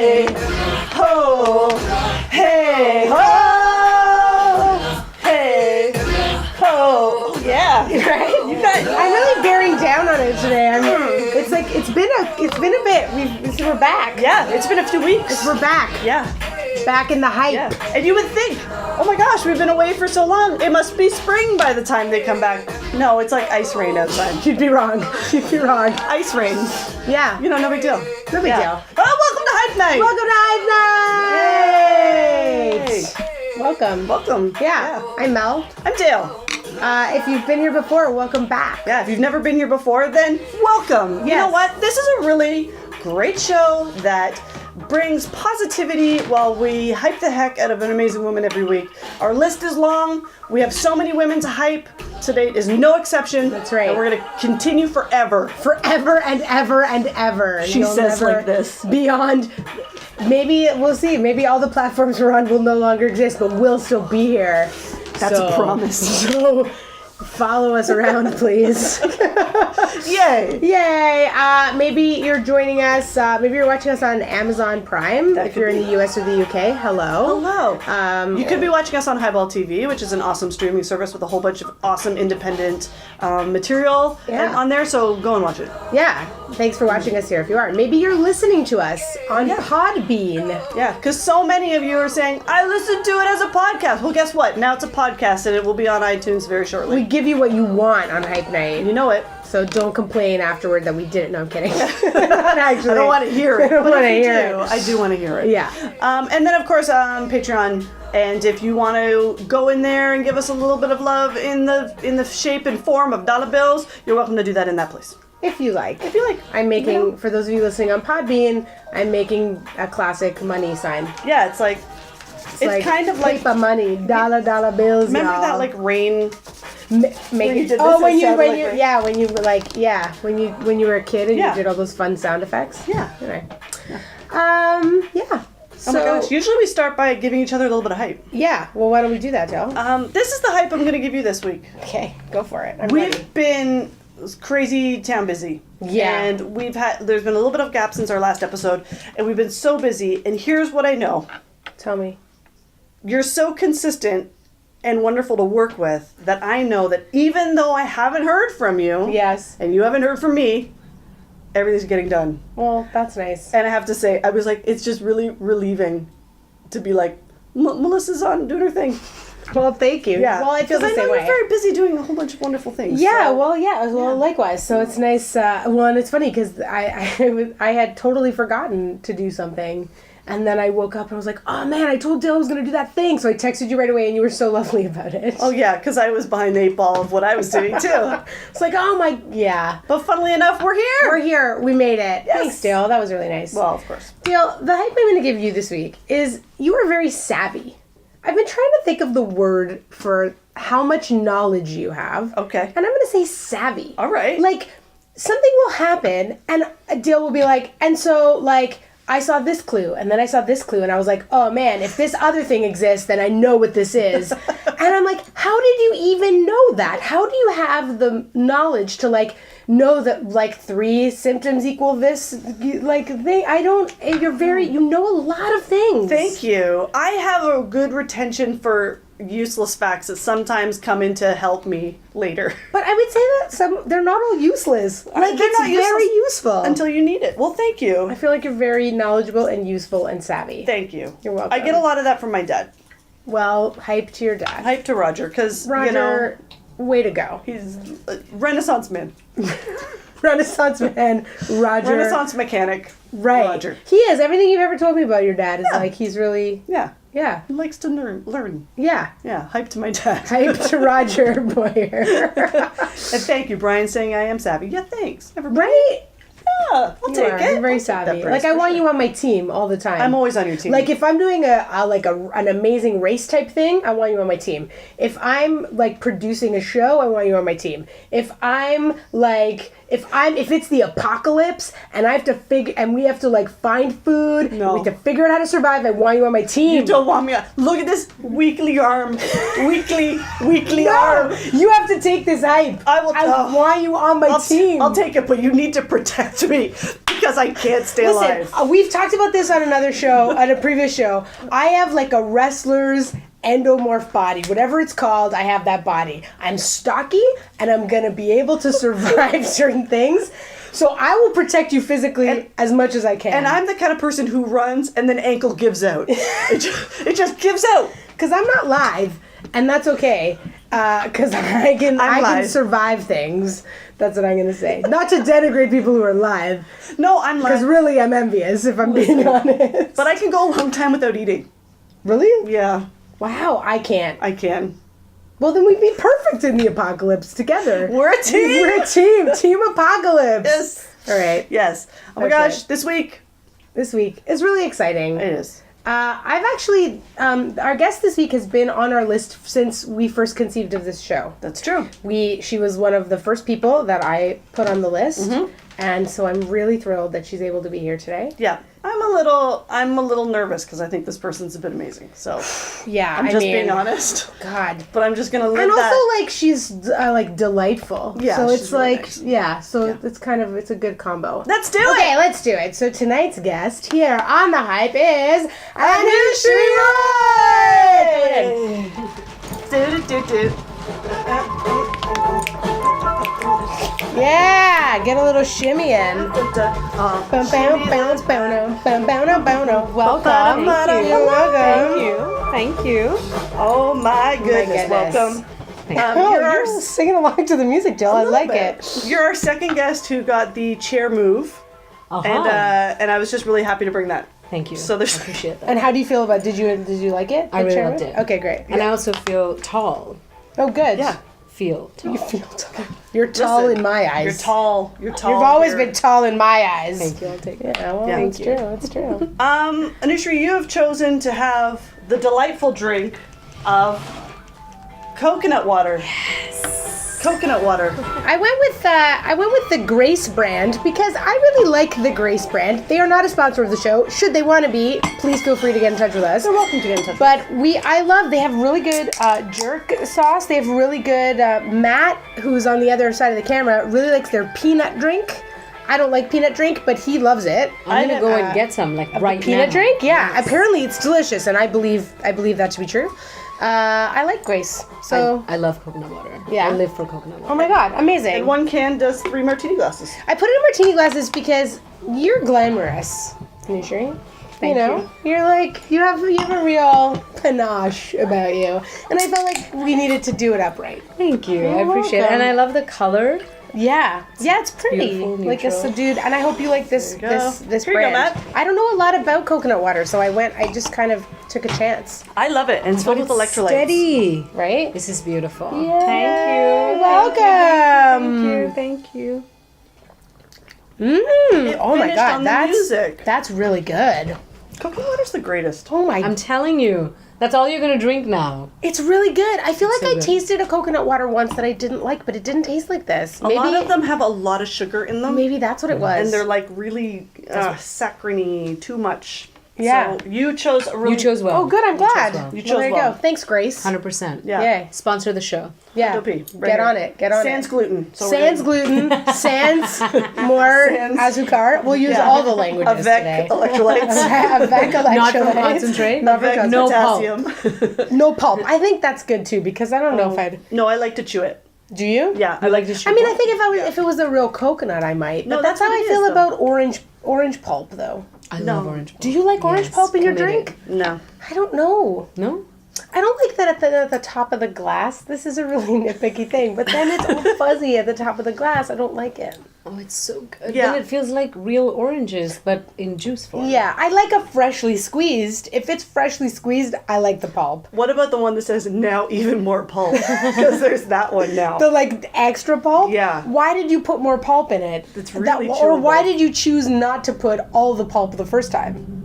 Hey, ho, hey, ho, hey, ho. Yeah, right. I'm really bearing down on it today. It's like it's been a bit. We're back. Yeah, it's been a few weeks. We're back. Yeah. Back in the hype. Yeah. And you would think, oh my gosh, we've been away for so long. It must be spring by the time they come back. No, it's like ice rain outside. You'd be wrong. You'd be wrong. Ice rain. Yeah. You know, no big deal. No big deal. Oh, welcome to Hype Night. Welcome to Hype Night. Welcome. Welcome. Yeah. I'm Mel. I'm Dale. If you've been here before, welcome back. Yeah, if you've never been here before, then welcome. Yes. You know what? This is a really great show that brings positivity while we hype the heck out of an amazing woman every week. Our list is long. We have so many women to hype. Today is no exception. That's right. And we're going to continue forever. Forever and ever and ever. She says like this. Beyond. Maybe, we'll see. Maybe all the platforms we're on will no longer exist, but we'll still be here. That's a promise. So follow us around, please. Yay! Yay! Maybe you're joining us. Maybe you're watching us on Amazon Prime. If you're in the US or the UK, hello. Hello. You could be watching us on Highball TV, which is an awesome streaming service with a whole bunch of awesome independent material on there. So go and watch it. Yeah. Thanks for watching us here. If you are, maybe you're listening to us on Podbean. Yeah, because so many of you are saying, I listened to it as a podcast. Well, guess what? Now it's a podcast, and it will be on iTunes very shortly. We give you what you want on Hype Night. You know it. So don't complain afterward that we didn't. No, I'm kidding. Not actually. I don't want to hear it. I don't want to hear it. I do want to hear it. Yeah. And then, of course, Patreon. And if you want to go in there and give us a little bit of love in the shape and form of dollar bills, you're welcome to do that in that place. If you like. If you like. I'm making, for those of you listening on Podbean, I'm making a classic money sign. Yeah, it's like kind of like paper money, dollar bills. Remember y'all. that like rain? When you were a kid and you did all those fun sound effects. Yeah. Anyway. Yeah. Oh my gosh. Usually we start by giving each other a little bit of hype. Yeah. Well, why don't we do that, Joe? This is the hype I'm going to give you this week. Okay. Go for it. We've been crazy town busy. Yeah. And there's been a little bit of gap since our last episode, and we've been so busy, and here's what I know. Tell me. You're so consistent and wonderful to work with that I know that even though I haven't heard from you, yes, and you haven't heard from me, everything's getting done. Well, that's nice. And I have to say, I was like, it's just really relieving to be like, Melissa's on doing her thing. Well, thank you. Yeah. Well, I feel the same way. I know you're very busy doing a whole bunch of wonderful things. Yeah. So. Well, likewise. So it's nice. Well, and it's funny because I had totally forgotten to do something. And then I woke up and I was like, oh man, I told Dale I was going to do that thing. So I texted you right away and you were so lovely about it. Oh yeah, because I was behind the 8 ball of what I was doing too. It's like, oh my, yeah. But funnily enough, we're here. We're here. We made it. Yes. Thanks, Dale. That was really nice. Well, of course. Dale, the hype I'm going to give you this week is you are very savvy. I've been trying to think of the word for how much knowledge you have. Okay. And I'm going to say savvy. All right. Like, something will happen and Dale will be like, and so, like, I saw this clue, and then I saw this clue, and I was like, oh man, if this other thing exists, then I know what this is. And I'm like, how did you even know that? How do you have the knowledge to, like, know that, like, 3 symptoms equal this, like, thing? You know a lot of things. Thank you. I have a good retention for useless facts that sometimes come in to help me later. But I would say that they're not all useless. Like, they're it's not very useful. Until you need it. Well, thank you. I feel like you're very knowledgeable and useful and savvy. Thank you. You're welcome. I get a lot of that from my dad. Well, hype to your dad. Hype to Roger, because, Roger, way to go. He's a Renaissance man. Renaissance man, Roger. Renaissance mechanic, right. Roger. He is. Everything you've ever told me about your dad is like, he's really... Yeah. Yeah. He likes to learn. Yeah. Yeah. Hype to my dad. Hype to Roger Boyer. And thank you, Brian, saying I am savvy. Yeah, thanks. Everybody. Right? Yeah, I'll take it. You're very savvy. Like, I want you on my team all the time. I'm always on your team. Like, if I'm doing an amazing race type thing, I want you on my team. If I'm, like, producing a show, I want you on my team. If I'm, like, if it's the apocalypse and I have to we have to like find food, No. we have to figure out how to survive, I want you on my team. You don't want me. Look at this weekly arm. weekly arm. You have to take this hype. I will. I want you on my team. I'll take it, but you need to protect me because I can't stay alive. Listen, we've talked about this on another show, on a previous show. I have like a wrestler's endomorph body, whatever it's called. I have that body. I'm stocky, and I'm gonna be able to survive certain things. So I will protect you physically as much as I can. And I'm the kind of person who runs and then ankle gives out. it just gives out. Because I'm not live, and that's okay. Because I can live. survive things. That's what I'm gonna say. Not to denigrate people who are live. No, I'm Because live. really, I'm envious, if I'm being honest. But I can go a long time without eating. Really? Yeah, Wow, I can't. I can. Well, then we'd be perfect in the apocalypse together. We're a team. We're a team. Team apocalypse. Yes. All right. Yes. Oh my Okay. gosh, this week. This week is really exciting. It is. I've actually, our guest this week has been on our list since we first conceived of this show. That's true. She was one of the first people that I put on the list, and so I'm really thrilled that she's able to be here today. Yeah. I'm a little nervous because I think this person's a bit amazing. So Yeah, I'm just being honest. God. But I'm just gonna live And that. also, like, she's like delightful. Yeah, so she's it's really like, nice. yeah. So Yeah. it's a good combo. Let's do Okay, it. let's do it. So tonight's guest here on The Hype is Anusree Roy! Do. Yeah, get a little shimmy in. Bum, bum, bounce, bono, bum, bono, bono. Welcome. Thank you. You're welcome. Thank you. Oh my goodness. goodness. Welcome. Oh, You're our you're singing along to the music, Jill. I like bit. it. You're our second guest who got the chair move, and I was just really happy to bring that. Thank you. So there's- I appreciate that. And how do you feel about? Did you like it? I The really chair loved move? it. Okay, great. And I also feel tall. Oh, good. Yeah. Feel tall. You feel tall. You're tall Listen, in my eyes. You're tall. You're tall. You've always You're- been tall in my eyes. Thank you. I'll take it. Yeah, well, Yeah. it's Thank you. true. It's true. Anusree, you have chosen to have the delightful drink of coconut water. Yes. Coconut water. I went with the Grace brand because I really like the Grace brand. They are not a sponsor of the show. Should they want to be, please feel free to get in touch with us. You're welcome to get in touch. But they have really good jerk sauce. They have really good, Matt, who's on the other side of the camera, really likes their peanut drink. I don't like peanut drink, but he loves it. I'm gonna go and get some like right Peanut now. drink? Yeah. Apparently it's delicious, and I believe that to be true. I like Grace. So, I love coconut water. Yeah. I live for coconut water. oh my god, amazing. And one can does 3 martini glasses. I put it in martini glasses because you're glamorous, Anusree. Thank You're like you have a real panache about you, and I felt like we needed to do it upright. Thank you. I appreciate it. welcome. And I love the color. Yeah, it's pretty, beautiful, like a neutral. subdued. And I hope you like this There you go. this Here you go, brand. Matt. I don't know a lot about coconut water, so I just kind of took a chance, I love it, and it's filled with electrolytes. Steady. right? This is beautiful. Yeah. Welcome. Thank you. Oh my finished god, on the that's music. that's really good. Coconut water's the greatest. Oh my I'm telling you. That's all you're gonna drink now. It's really good. I feel like so I good. tasted a coconut water once that I didn't like, but it didn't taste like this. A lot of them have a lot of sugar in them, Maybe that's what it was. and they're like really saccharine, too much. Yeah. So you chose a really You chose well. Oh, good. I'm glad. well. You Well, there chose you well. go. Thanks, Grace. 100%. Yeah. Yay. Sponsor the show. Yeah. Dopey, right Get here. on it. Get on Sans it. gluten. So we're Sans gonna- gluten. Sans more Sans. azúcar. We'll use Yeah. all the languages Avec today. electrolytes. Avec Not from electrolytes. concentrate. Not from Avec No potassium. No pulp. I think that's good too because I don't know if I'd. No, I like to chew it. Do you? Yeah, I like to chew I mean, I pulp? think if it was a real coconut, I might. But No, that's that's how what I it feel is, though. about orange pulp, though. I No. love orange pulp. Do you like orange Yes, pulp in your committed. drink? No. I don't know. No? I don't like that at the top of the glass. This is a really nitpicky thing, but then it's all fuzzy at the top of the glass. I don't like it. Oh, it's so good. Yeah. Then it feels like real oranges, but in juice form. Yeah, I like a freshly squeezed. If it's freshly squeezed, I like the pulp. What about the one that says now even more pulp? Because there's that one now. The like extra pulp? Yeah. Why did you put more pulp in it? It's really Or why chewable. did you choose not to put all the pulp the first time?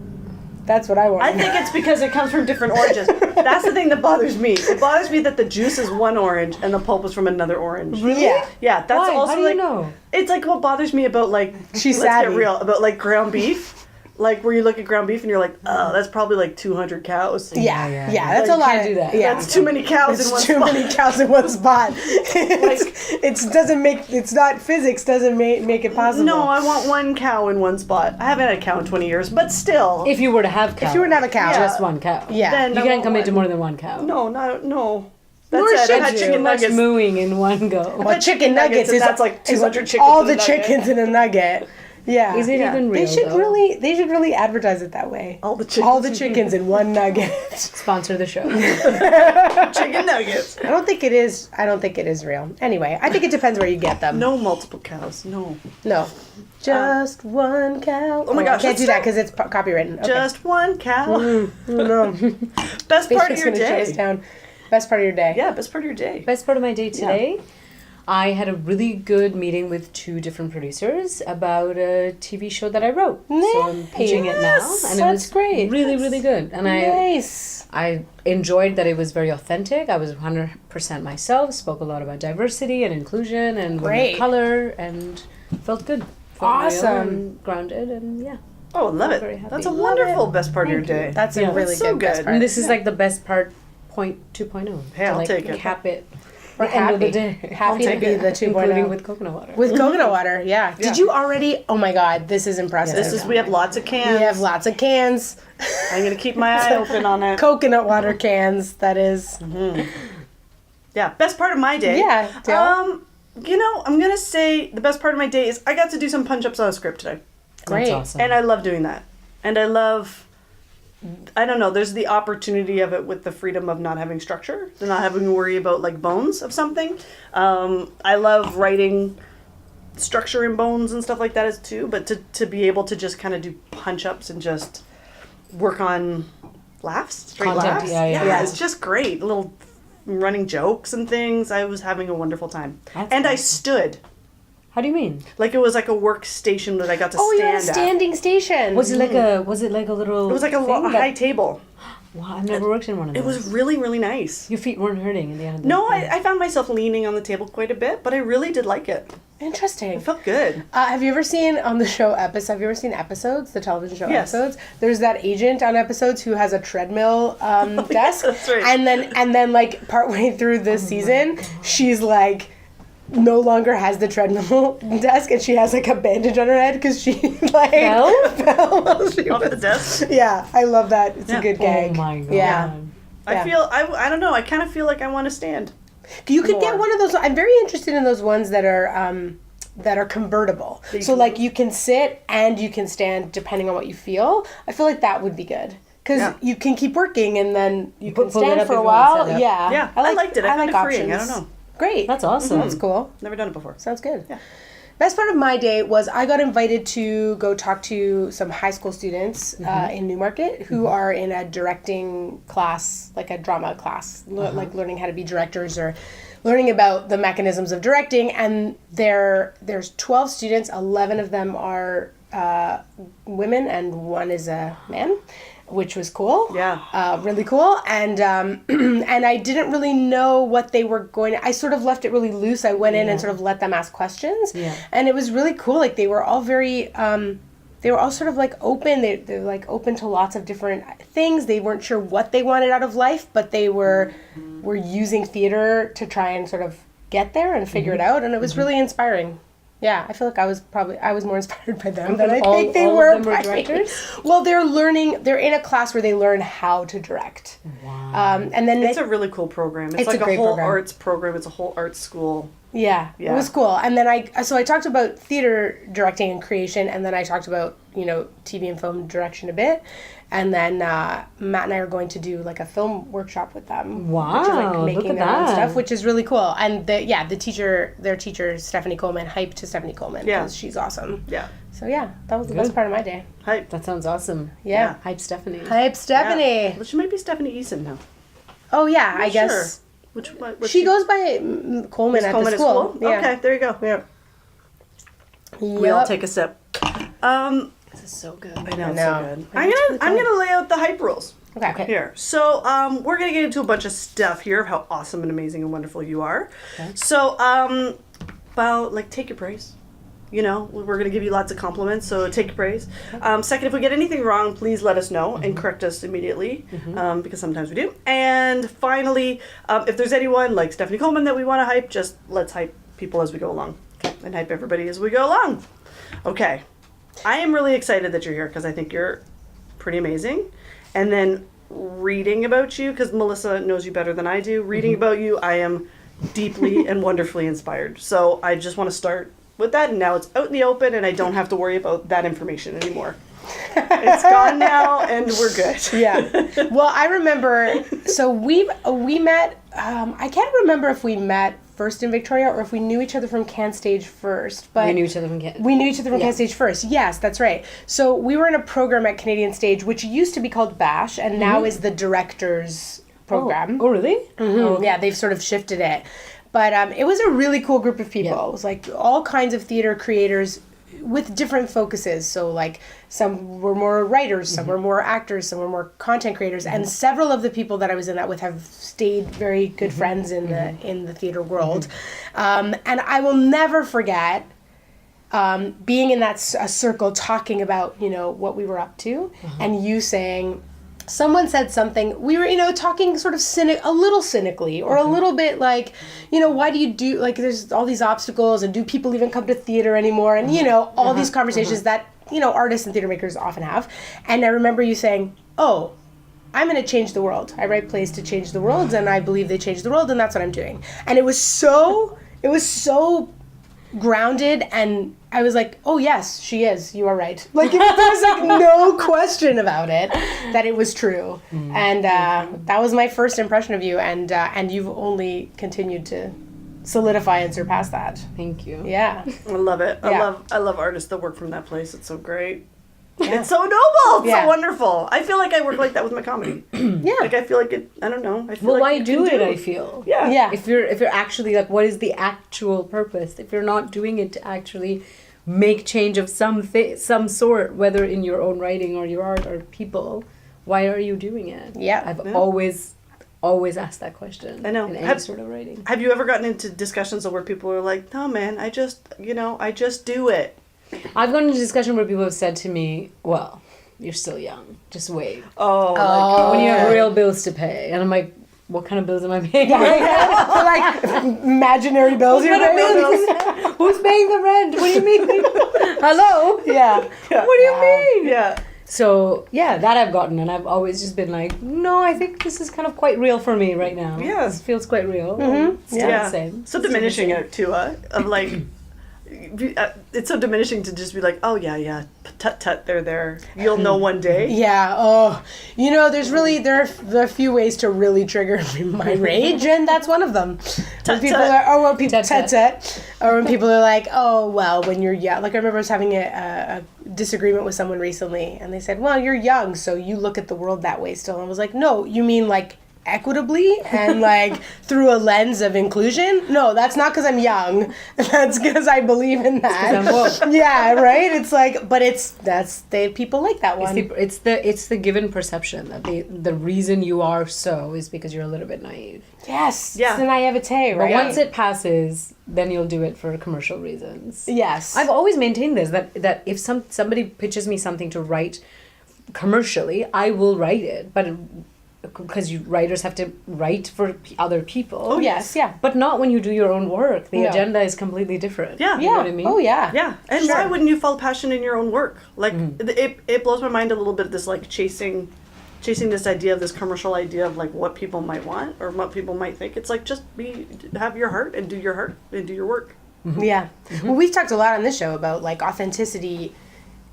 That's what I want. I think it's because it comes from different oranges. That's the thing that bothers me. It bothers me that the juice is one orange and the pulp is from another orange. Really? Yeah. Yeah, that's Why? also How do you like know? it's like what bothers me about like She's let's savvy. get real about like ground beef. Like where you look at ground beef and you're like, oh, that's probably like 200 cows. Yeah, Yeah. that's Like, a lot. can't do that. Yeah, That's too many cows in one it's too spot. many cows in one spot. It's not physics doesn't make it possible. No, I want one cow in one spot. I haven't had a cow in 20 years, but still. If you were to have cow. If you were to have a cow. Just one cow. Yeah. Then You I can't want commit to one. more than one cow. No. Nor That's it. should I had you. chicken Too much nuggets. mooing in one go. Well, chicken nuggets is that's like 200 is chickens all in a the nugget. chickens in a nugget. Yeah. Is it even real? They should though? really advertise it that way. All the All chickens. the chickens in one nugget. Sponsor the show. Chicken nuggets. I don't think it is real. Anyway, I think it depends where you get them. No multiple cows. No. Just one cow. Oh my gosh, I can't let's do that start- because it's copywritten. Okay. Just one cow. Oh no. Best part of Facebook's your gonna shut us day. down. Best part of your day. Yeah, best part of your day. Best part of my day today, I had a really good meeting with 2 different producers about a TV show that I wrote. So I'm pitching it now, Nice. and it That's was great. really, really good. And Nice. I enjoyed that it was very authentic. I was 100% myself. Spoke a lot about diversity and inclusion and women Great. of color, and felt good. Felt real Awesome. and grounded, and yeah. Oh, love I'm very it. happy. That's a Love wonderful best part of your day. That's a Yeah. really That's so good best good. part. And this is like the best part, point 2.0. Hey, to I'll like take it. cap it. We're the end of the happy. day. Happy to take be it. the 2.0. Including with coconut water. With coconut water, yeah. Yeah. Did you already? Oh my God, this is impressive. This is we have lots of cans. We have lots of cans. I'm gonna keep my eye open on it. Coconut water cans, that is. Yeah, best part of my day. Yeah, Dale. I'm gonna say the best part of my day is I got to do some punch-ups on a script today, Great. That's awesome. and I love doing that. And I love. I don't know. There's the opportunity of it with the freedom of not having structure, to not having to worry about like bones of something. I love writing structure in bones and stuff like that as too. But to be able to just kind of do punch-ups and just work on laughs, straight Content, laughs. yeah. It's just great. Little running jokes and things. I was having a wonderful time. That's and I awesome. stood. How do you mean? Like it was like a workstation that I got to Oh, you're at a stand at. standing station. Was it like a little It was like a thing high table. Wow, I've never worked in one of those. It was really, really nice. Your feet weren't hurting in the end of the No, day. I found myself leaning on the table quite a bit, but I really did like it. Interesting. It felt good. Have you ever seen on the show episodes? Have you ever seen episodes, the television show Yes. episodes? There's that agent on episodes who has a treadmill desk, that's right. and then like partway through this season, she's like no longer has the treadmill desk, and she has like a bandage on her head because she like Fell? fell while she Off was- the desk. Yeah, I love that. It's Yeah. a good Oh gag. my god. Yeah. I feel, I don't know, I kind of feel like I want to stand. You could get More. one of those. I'm very interested in those ones that are convertible. That you So can- like you can sit and you can stand depending on what you feel. I feel like that would be good because Yeah. you can keep working and then you Pull can it stand up for if a you wanna while. set up. Yeah, Yeah, I liked it. I found like it freeing. I options. don't know. Great. That's awesome. That's cool. Never done it before. Sounds good. Yeah. Best part of my day was I got invited to go talk to some high school students in Newmarket who are in a directing class, like a drama class, like learning how to be directors or learning about the mechanisms of directing. And there's 12 students, 11 of them are women, and one is a man, which was cool. Yeah. Really cool. And and I didn't really know what they were going to, I sort of left it really loose. I went in and sort of let them ask questions. Yeah. And it was really cool. Like they were all very they were all sort of like open. They're like open to lots of different things. They weren't sure what they wanted out of life, but they were using theater to try and sort of get there and figure it out. And it was really inspiring. Yeah, I feel like I was more inspired by them than I all- think they all of were them were by me. directors? Well, they're in a class where they learn how to direct. Wow. And then It's a really cool program. It's It's like a great whole program. arts program. It's a whole art school. yeah, it Yeah. was cool. And then I talked about theater directing and creation, and then I talked about, TV and film direction a bit. And then Matt and I are going to do like a film workshop with them. Wow, Which is like look making at their own that. stuff, which is really cool. And their teacher, Stephanie Coleman, hype to Stephanie Coleman. Yeah. 'Cause she's awesome. Yeah. So yeah, that was the Good. best part of my day. Hype. That sounds awesome. Yeah. Hype Stephanie. Hype Stephanie. Yeah. Well, she might be Stephanie Eason now. Oh yeah, I Not guess. sure. What She goes by Coleman at Coleman the at school. Yeah. Okay, there you go. Yeah. We all Yep. take a sip. This is so good. I know, I it's know. so good. I'm gonna lay out the hype rules. Okay. Here. So we're going to get into a bunch of stuff here of how awesome and amazing and wonderful you are. Okay. So, well, like, take your praise. You know, we're going to give you lots of compliments, so take your praise. Second, if we get anything wrong, please let us know and correct us immediately, because sometimes we do. And finally, if there's anyone like Stephanie Coleman that we want to hype, just let's hype people as we go along. Okay. And hype everybody as we go along. Okay. I am really excited that you're here because I think you're pretty amazing. And then reading about you, because Melissa knows you better than I do, reading about you, I am deeply and wonderfully inspired. So I just want to start with that, and now it's out in the open, and I don't have to worry about that information anymore. It's gone now, and we're good. Yeah. Well, I remember, so we met, I can't remember if we met first in Victoria or if we knew each other from Can Stage first. But We knew each other from Can. We knew each other from Can Stage first. Yes, that's right. So we were in a program at Canadian Stage, which used to be called BASH, and now is the Directors Program. Oh, really? Mhm. Yeah, they've sort of shifted it. But it was a really cool group of people. Yeah. It was like all kinds of theater creators with different focuses. So like some were more writers, some were more actors, some were more content creators, and several of the people that I was in that with have stayed very good friends in the theater world. And I will never forget being in that a circle talking about, you know, what we were up to, and you saying, someone said something, we were, you know, talking sort of a little cynically, or a little bit like, you know, why do you do, like, there's all these obstacles, and do people even come to theater anymore, and, you know, all these conversations that, you know, artists and theater makers often have. And I remember you saying, oh, I'm going to change the world. I write plays to change the world, and I believe they change the world, and that's what I'm doing. And it was so grounded, and I was like, oh yes, she is, you are right. Like, there was like no question about it that it was true. And that was my first impression of you, and you've only continued to solidify and surpass that. Thank you. Yeah. I love it. Yeah. I love artists that work from that place. It's so great. It's so noble. It's Yeah. so wonderful. I feel like I work like that with my comedy. Yeah. Like, I feel like it, I don't know. I feel Well, like why you do can it? I feel. Yeah. Yeah. If you're actually like, what is the actual purpose? If you're not doing it to actually make change of some sort, whether in your own writing or your art or people, why are you doing it? Yeah. I've always asked that question. I know. In any sort of writing. Have you ever gotten into discussions where people are like, no, man, I just do it. I've gone into a discussion where people have said to me, well, you're still young. Just wait. Oh, When you have real bills to pay. And I'm like, what kind of bills am I paying right now? Like imaginary bills you're paying. Who's paying the rent? What do you mean? Hello? Yeah. What do you mean? yeah. So, yeah, that I've gotten. And I've always just been like, no, I think this is kind of quite real for me right now. Yeah. This feels quite real. Still the same. So diminishing it too, of like, it's so diminishing to just be like, oh yeah, tut tut, they're there. You'll know one day. Yeah. Oh, you know, there are a few ways to really trigger my rage, and that's one of them. When people when people are like, oh well, when you're young. Like, I remember I was having a disagreement with someone recently, and they said, well, you're young, so you look at the world that way still. And I was like, no, you mean like equitably and like through a lens of inclusion? No, that's not because I'm young. That's because I believe in that. Yeah, right. It's like, but people like that one. It's the given perception that the reason you are so is because you're a little bit naive. Yes. Yeah. It's the naivete, right? But once it passes, then you'll do it for commercial reasons. Yes. I've always maintained this, that if somebody pitches me something to write commercially, I will write it, but because writers have to write for other people. Oh yes, yeah. But not when you do your own work. The No. agenda is completely different. Yeah. You know what I mean? Oh yeah. Yeah, and why wouldn't you follow passion in your own work? Like, it blows my mind a little bit, this like chasing this idea of this commercial idea of like what people might want or what people might think. It's like, just have your heart and do your heart and do your work. Yeah. Well, we've talked a lot on this show about like authenticity.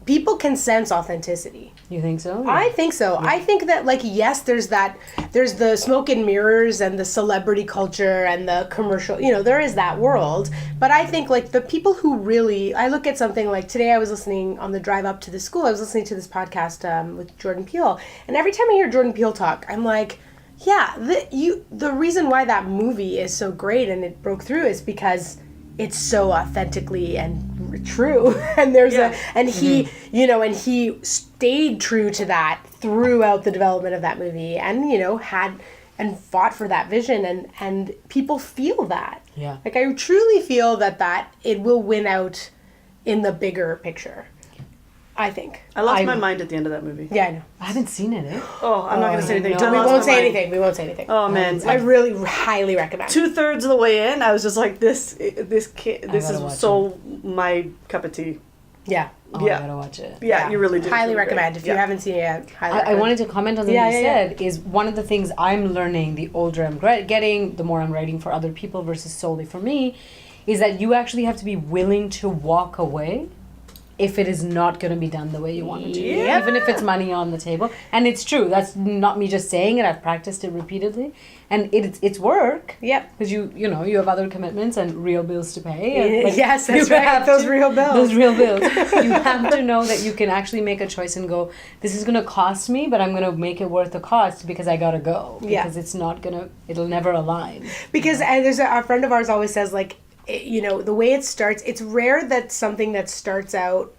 People can sense authenticity. You think so? I think so. I think that, like, yes, there's the smoke and mirrors and the celebrity culture and the commercial, you know, there is that world. But I think, like, the people who really, I look at something like today I was listening on the drive up to the school, I was listening to this podcast with Jordan Peele. And every time I hear Jordan Peele talk, I'm like, yeah, the reason why that movie is so great and it broke through is because it's so authentically and true. And there's he, you know, and he stayed true to that throughout the development of that movie, and, you know, had and fought for that vision, and people feel that. Yeah. Like, I truly feel that it will win out in the bigger picture, I think. I lost my mind at the end of that movie. Yeah, I know. I haven't seen it, eh? Oh, I'm not going to say anything. no. We won't say anything. We won't say anything. Oh, man. I really highly recommend. 2/3 of the way in, I was just like, this gotta is watch so my cup of tea. Yeah. Oh, Yeah. I gotta watch it. Yeah, you really do. Highly It's really recommend. great. If you haven't seen it yet, highly I recommend. wanted to comment on something Yeah, you yeah, said, is one of the things I'm learning the older I'm getting, the more I'm writing for other people versus solely for me, is that you actually have to be willing to walk away if it is not going to be done the way you want it to be, Yeah. even if it's money on the table. And it's true. That's not me just saying it. I've practiced it repeatedly, and it's work. Yep. Because you know you have other commitments and real bills to pay. And, like, Yes, that's you right. have Those to- real bills. Those real bills. You have to know that you can actually make a choice and go, this is going to cost me, but I'm going to make it worth the cost because I got to go. Yeah. Because it's not going to, it'll never align. Because there's a friend of ours always says, like, you know, the way it starts, it's rare that something that starts out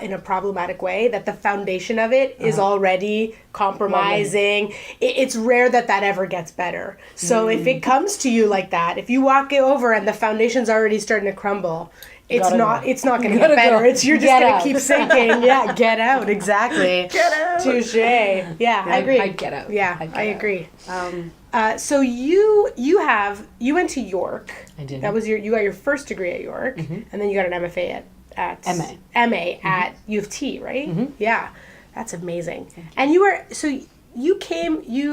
in a problematic way, that the foundation of it is already compromising. It's rare that ever gets better. So if it comes to you like that, if you walk it over and the foundation's already starting to crumble, it's Gotta not go. it's not going to Gotta get better. go. You're just Get going out. to keep sinking. Yeah, get out. Exactly. Get out. Touche. Yeah, I agree. I'd get out. Yeah, I'd get I out. agree. Um, So you went to York. I did. That was you got your first degree at York, and then you got an MFA at MA. at U of T, right? Yeah, that's amazing. And you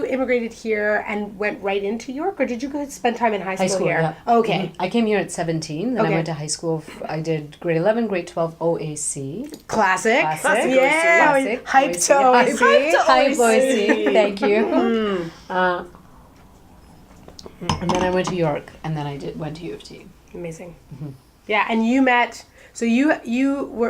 immigrated here and went right into York, or did you go spend time in high school, here? Yeah. Okay, I came here at 17, then Okay. I went to high school. I did grade 11, grade 12 OAC. classic. Classic. Yeah, Classic. hype to OAC. OAC. Hype OAC. Thank you. And then I went to York, and then I went to U of T. Amazing. Yeah, and you met. So you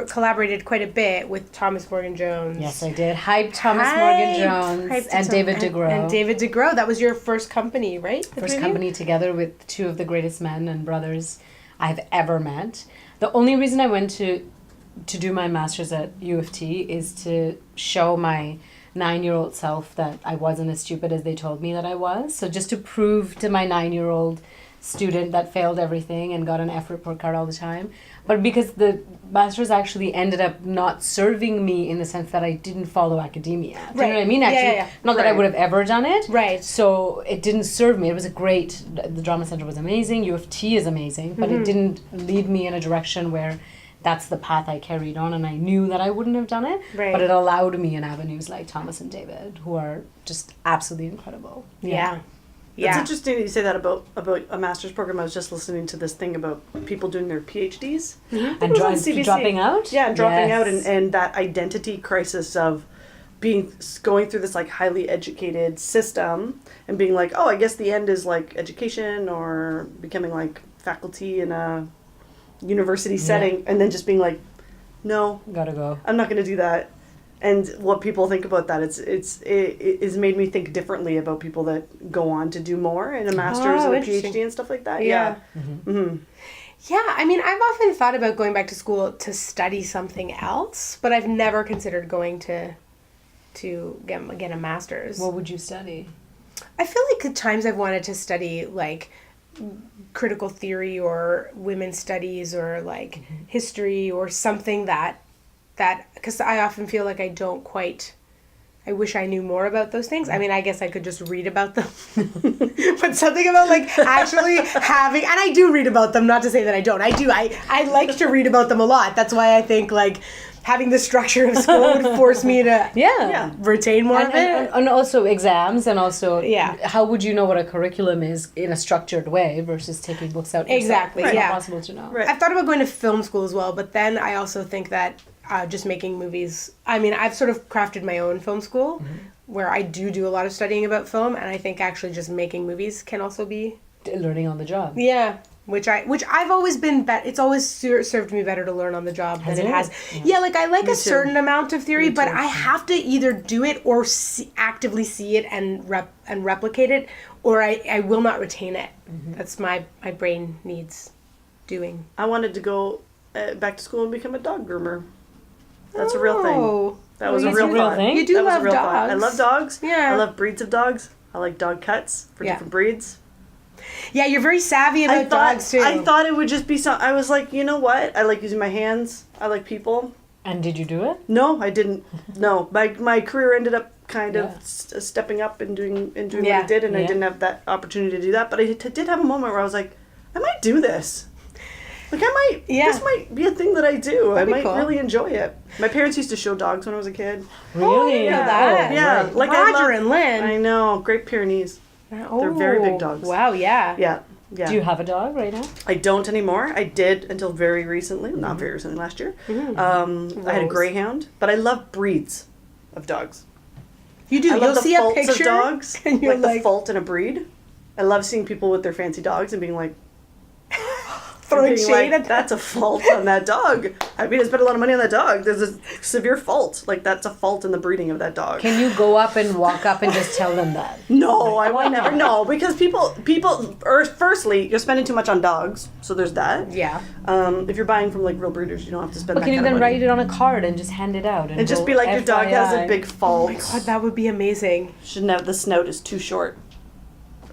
collaborated quite a bit with Thomas Morgan Jones. Yes, I did. Hype Thomas Morgan Jones Hype and to David Tom- DeGrow. And David DeGrow. That was your first company, right? The First three of you? company together with two of the greatest men and brothers I've ever met. The only reason I went to do my master's at U of T is to show my 9-year-old self that I wasn't as stupid as they told me that I was. So just to prove to my 9-year-old student that failed everything and got an F report card all the time. But because the master's actually ended up not serving me in the sense that I didn't follow academia. Do you know what I mean? Yeah, Actually, yeah. not that I Right. would have ever done it. Right. So it didn't serve me. It was the drama center was amazing. U of T is amazing, but it didn't lead me in a direction where that's the path I carried on, and I knew that I wouldn't have done it. Right. But it allowed me in avenues like Thomas and David, who are just absolutely incredible. Yeah. It's Yeah. interesting that you say that about a master's program. I was just listening to this thing about people doing their PhDs. And It was on CBC. dropping out? Yeah, and dropping Yes. out, and that identity crisis of going through this like highly educated system and being like, oh, I guess the end is like education or becoming like faculty in a university setting, and then just being like, no, Gotta go. I'm not going to do that. And what people think about that, it has made me think differently about people that go on to do more in a master's and a interesting. PhD and stuff like that. Yeah. Mm-hmm. Yeah, I mean, I've often thought about going back to school to study something else, but I've never considered going to get a master's. What would you study? I feel like at times I've wanted to study like critical theory or women's studies or like history or something that because I often feel like I wish I knew more about those things. I mean, I guess I could just read about them. But something about like actually having, and I do read about them, not to say that I don't. I do. I like to read about them a lot. That's why I think like having the structure of school would force me to Yeah. retain more of it. And also exams, and also Yeah. how would you know what a curriculum is in a structured way versus taking books out yourself? Exactly, It's yeah. not possible to know. Right. I've thought about going to film school as well, but then I also think that just making movies, I mean, I've sort of crafted my own film school where I do a lot of studying about film, and I think actually just making movies can also be, Learning on the job. yeah, which I've always been, it's always served me better to learn on the job than it has. Yeah, like I like a certain amount of theory, but I have to either do it or actively see it and replicate it, or I will not retain it. That's my brain needs doing? I wanted to go back to school and become a dog groomer. That's a real thing. Oh. That was a That's real a real thought. thing? You do That was a love real dogs. thought. I love dogs. Yeah. I love breeds of dogs. I like dog cuts for Yeah. different breeds. Yeah, you're very savvy about dogs too. I thought it would just be some. I was like, you know what? I like using my hands. I like people. And did you do it? No, I didn't. No, my career ended up kind of Yeah. stepping up and doing what Yeah. I did, and I Yeah. didn't have that opportunity to do that. But I did have a moment where I was like, I might do this. Like I might. Yeah. This might be a thing that I do. That'd be I might cool. really enjoy it. My parents used to show dogs when I was a kid. Really? yeah, that. Yeah, right. like Roger and Lynn. I know, Great Pyrenees. Oh, very big dogs. Wow, yeah. Yeah. Yeah. Do you have a dog right now? I don't anymore. I did until very recently. Not very recently, last year. I had a Rose. greyhound, but I love breeds of dogs. You do. I You'll love the see a faults picture of dogs, and you're like the fault in a breed. I love seeing people with their fancy dogs and being like, throwing being shade like, at that's a fault on that dog. I mean, I spent a lot of money on that dog. There's a severe fault. Like that's a fault in the breeding of that dog. Can you go up and walk up and just tell them that? No, I Why would never. not? No, because people. Or firstly, you're spending too much on dogs, so there's that. Yeah. If you're buying from like real breeders, you don't have to spend. But that can you kind then of money. write it on a card and just hand it out? And just go, be like, your dog has a FYI. big fault. God, that would be amazing. Shouldn't have the snout is too short.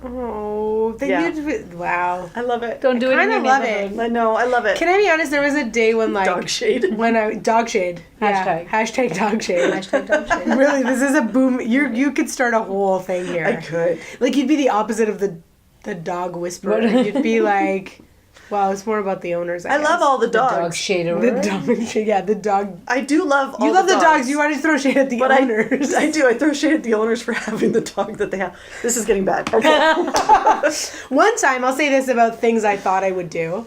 Oh, then Yeah. you'd wow. I love it. Don't do it in Kinda your love neighborhood. I know. I love it. Can I be honest? There was a day when like Dog shade. when I dog shade. Yeah. Hashtag. Hashtag dog shade. Hashtag dog shade. Really, this is a boom. You could start a whole thing here. I could. Like you'd be the opposite of the dog whisperer. You'd be like, well, it's more about the owners. I love all the The dog dogs. shader. the dog. Yeah, the dog. I do love all You love the dogs. You want to throw shade at the but owners. I do. I throw shade at the owners for having the dog that they have. This is getting bad. Okay. One time, I'll say this about things I thought I would do.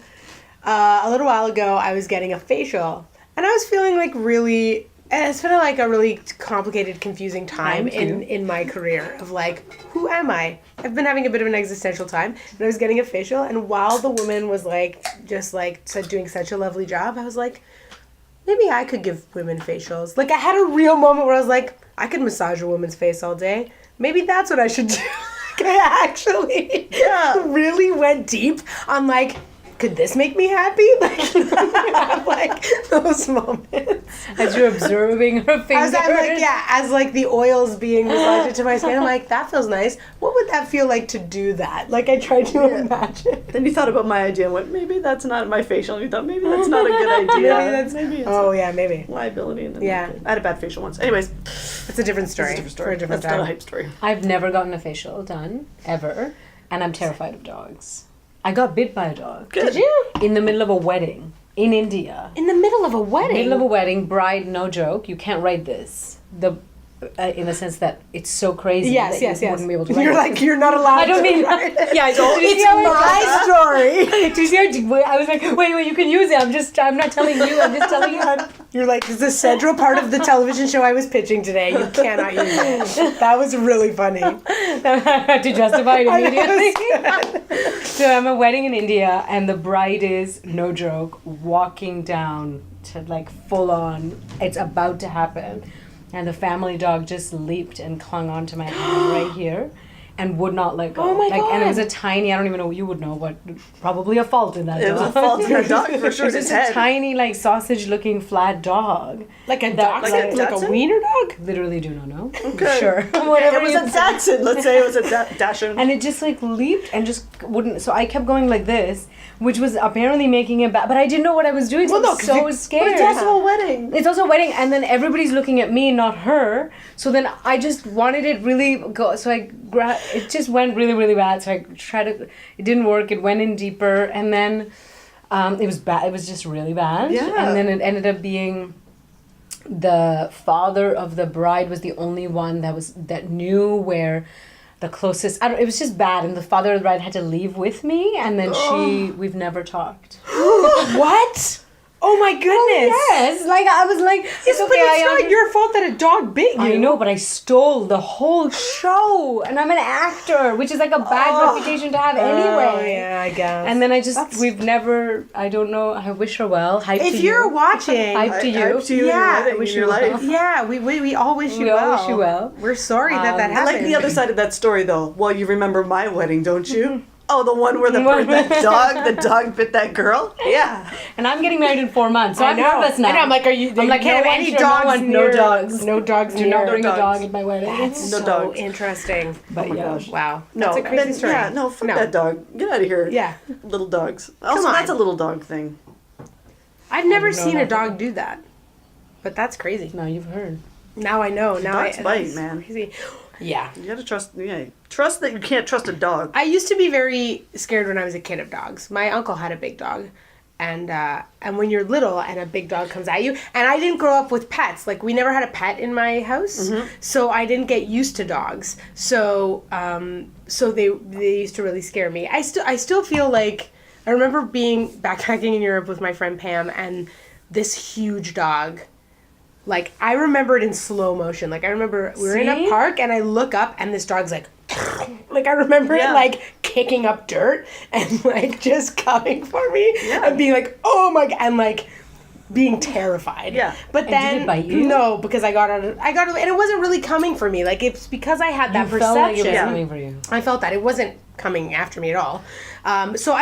A little while ago, I was getting a facial, and I was feeling like really. And it's been like a really complicated, confusing time in my career of like, who am I? I've been having a bit of an existential time, and I was getting a facial, and while the woman was like, just like doing such a lovely job, I was like, maybe I could give women facials. Like I had a real moment where I was like, I could massage a woman's face all day. Maybe that's what I should do. Like, I actually really went deep on like, could this make me happy? Like, like those moments. As you're observing her fingers. I'm like, yeah, as like the oils being massaged into my skin, I'm like, that feels nice. What would that feel like to do that? Like I tried to imagine. Then you thought about my idea and went, maybe that's not my facial. And you thought, maybe that's not a good idea. Maybe it's Oh yeah, maybe. a liability. And then Yeah. I had a bad facial once. Anyways, It's a different story. it's a different story. For a different That's not a time. hype story. I've never gotten a facial done, ever. And I'm terrified of dogs. I got bit by a dog. Good. Did you? In the middle of a wedding in India. In the middle of a wedding. Middle of a wedding, bride, no joke. You can't write this. In the sense that it's so crazy Yes, that yes, you yes. wouldn't be able to write You're it. like, you're not allowed I don't to mean write it. yeah, I don't. It's my story. Do you see how I was like, wait, you can use it. I'm not telling you. I'm just telling you. You're like, this is a central part of the television show I was pitching today. You cannot use it. That was really funny. I had to justify it I know, immediately. So I'm at a wedding in India, and the bride is, no joke, walking down to like full on. It's about to happen. And the family dog just leaped and clung onto my hand right here and would not let go. Oh my And it was God. a tiny, I don't even know, you would know, but probably a fault in that It was dog. a fault in her dog for sure. It was His just a head. tiny, like, sausage-looking flat dog. Like a That- dog, like a like a Dachshund? wiener dog? Literally do not know. Okay. Sure. Whatever It was you a say. Dachshund. Let's say it was a Dachshund. And it just like leaped and just wouldn't. So I kept going like this, which was apparently making it bad. But I didn't know what I was doing. So Well, I no, was 'cause so you- scared. But it's also a wedding. It's also a wedding, and then everybody's looking at me, not her. So then I just wanted it really go. So it just went really, really bad. So I tried to. It didn't work. It went in deeper, and then it was bad. It was just really bad. Yeah. And then it ended up being. The father of the bride was the only one that knew where the closest. It was just bad, and the father of the bride had to leave with me, and then we've never talked. What? Oh my goodness. Yes, like I was like, Yes, but it's not your fault that a dog bit you. I know, but I stole the whole show, and I'm an actor, which is like a bad reputation to have anyway. Oh, yeah, I guess. And then we've never. I don't know. I wish her well. Hype if to you're you. watching, Hype to you. Hype to you Yeah, in your, I wish in your you well. life. yeah, we all wish you We all well. wish you well. We're sorry that I I happened. like the other side of that story, though. Well, you remember my wedding, don't you? Oh, the one where the dog bit that girl? Yeah. And I'm getting married in 4 months, so I'm nervous now. I know. I'm like, are you? I'm like, can't no have any one, dogs. no one, no dogs. No dogs. Do not bring a dogs. dog at my wedding. That's No so dogs. interesting. But my yeah. gosh. Wow. No, That's a crazy story. Yeah, no, fuck that dog. Get out of here. Yeah. Little dogs. Also, on. that's a little dog thing. I've never know seen a nothing. dog do that, but that's crazy. No, you've heard. Now I know. Now Dogs I bite, that's man. Crazy. Yeah. You gotta trust. Yeah, trust that you can't trust a dog. I used to be very scared when I was a kid of dogs. My uncle had a big dog, and when you're little and a big dog comes at you, and I didn't grow up with pets. Like we never had a pet in my house, so I didn't get used to dogs. So they used to really scare me. I still feel like I remember being backpacking in Europe with my friend Pam and this huge dog. Like, I remember it in slow motion. Like, I remember we were in a See? park, and I look up, and this dog's like, like, I remember it, like, kicking up dirt, and, like, just coming for me, and being like, oh my God, and, like, being terrified. Yeah. But And then, did it bite you? no, because I got out, and it wasn't really coming for me. Like, it's because I had that You felt like it perception. was coming for you. I felt that. It wasn't coming after me at all. So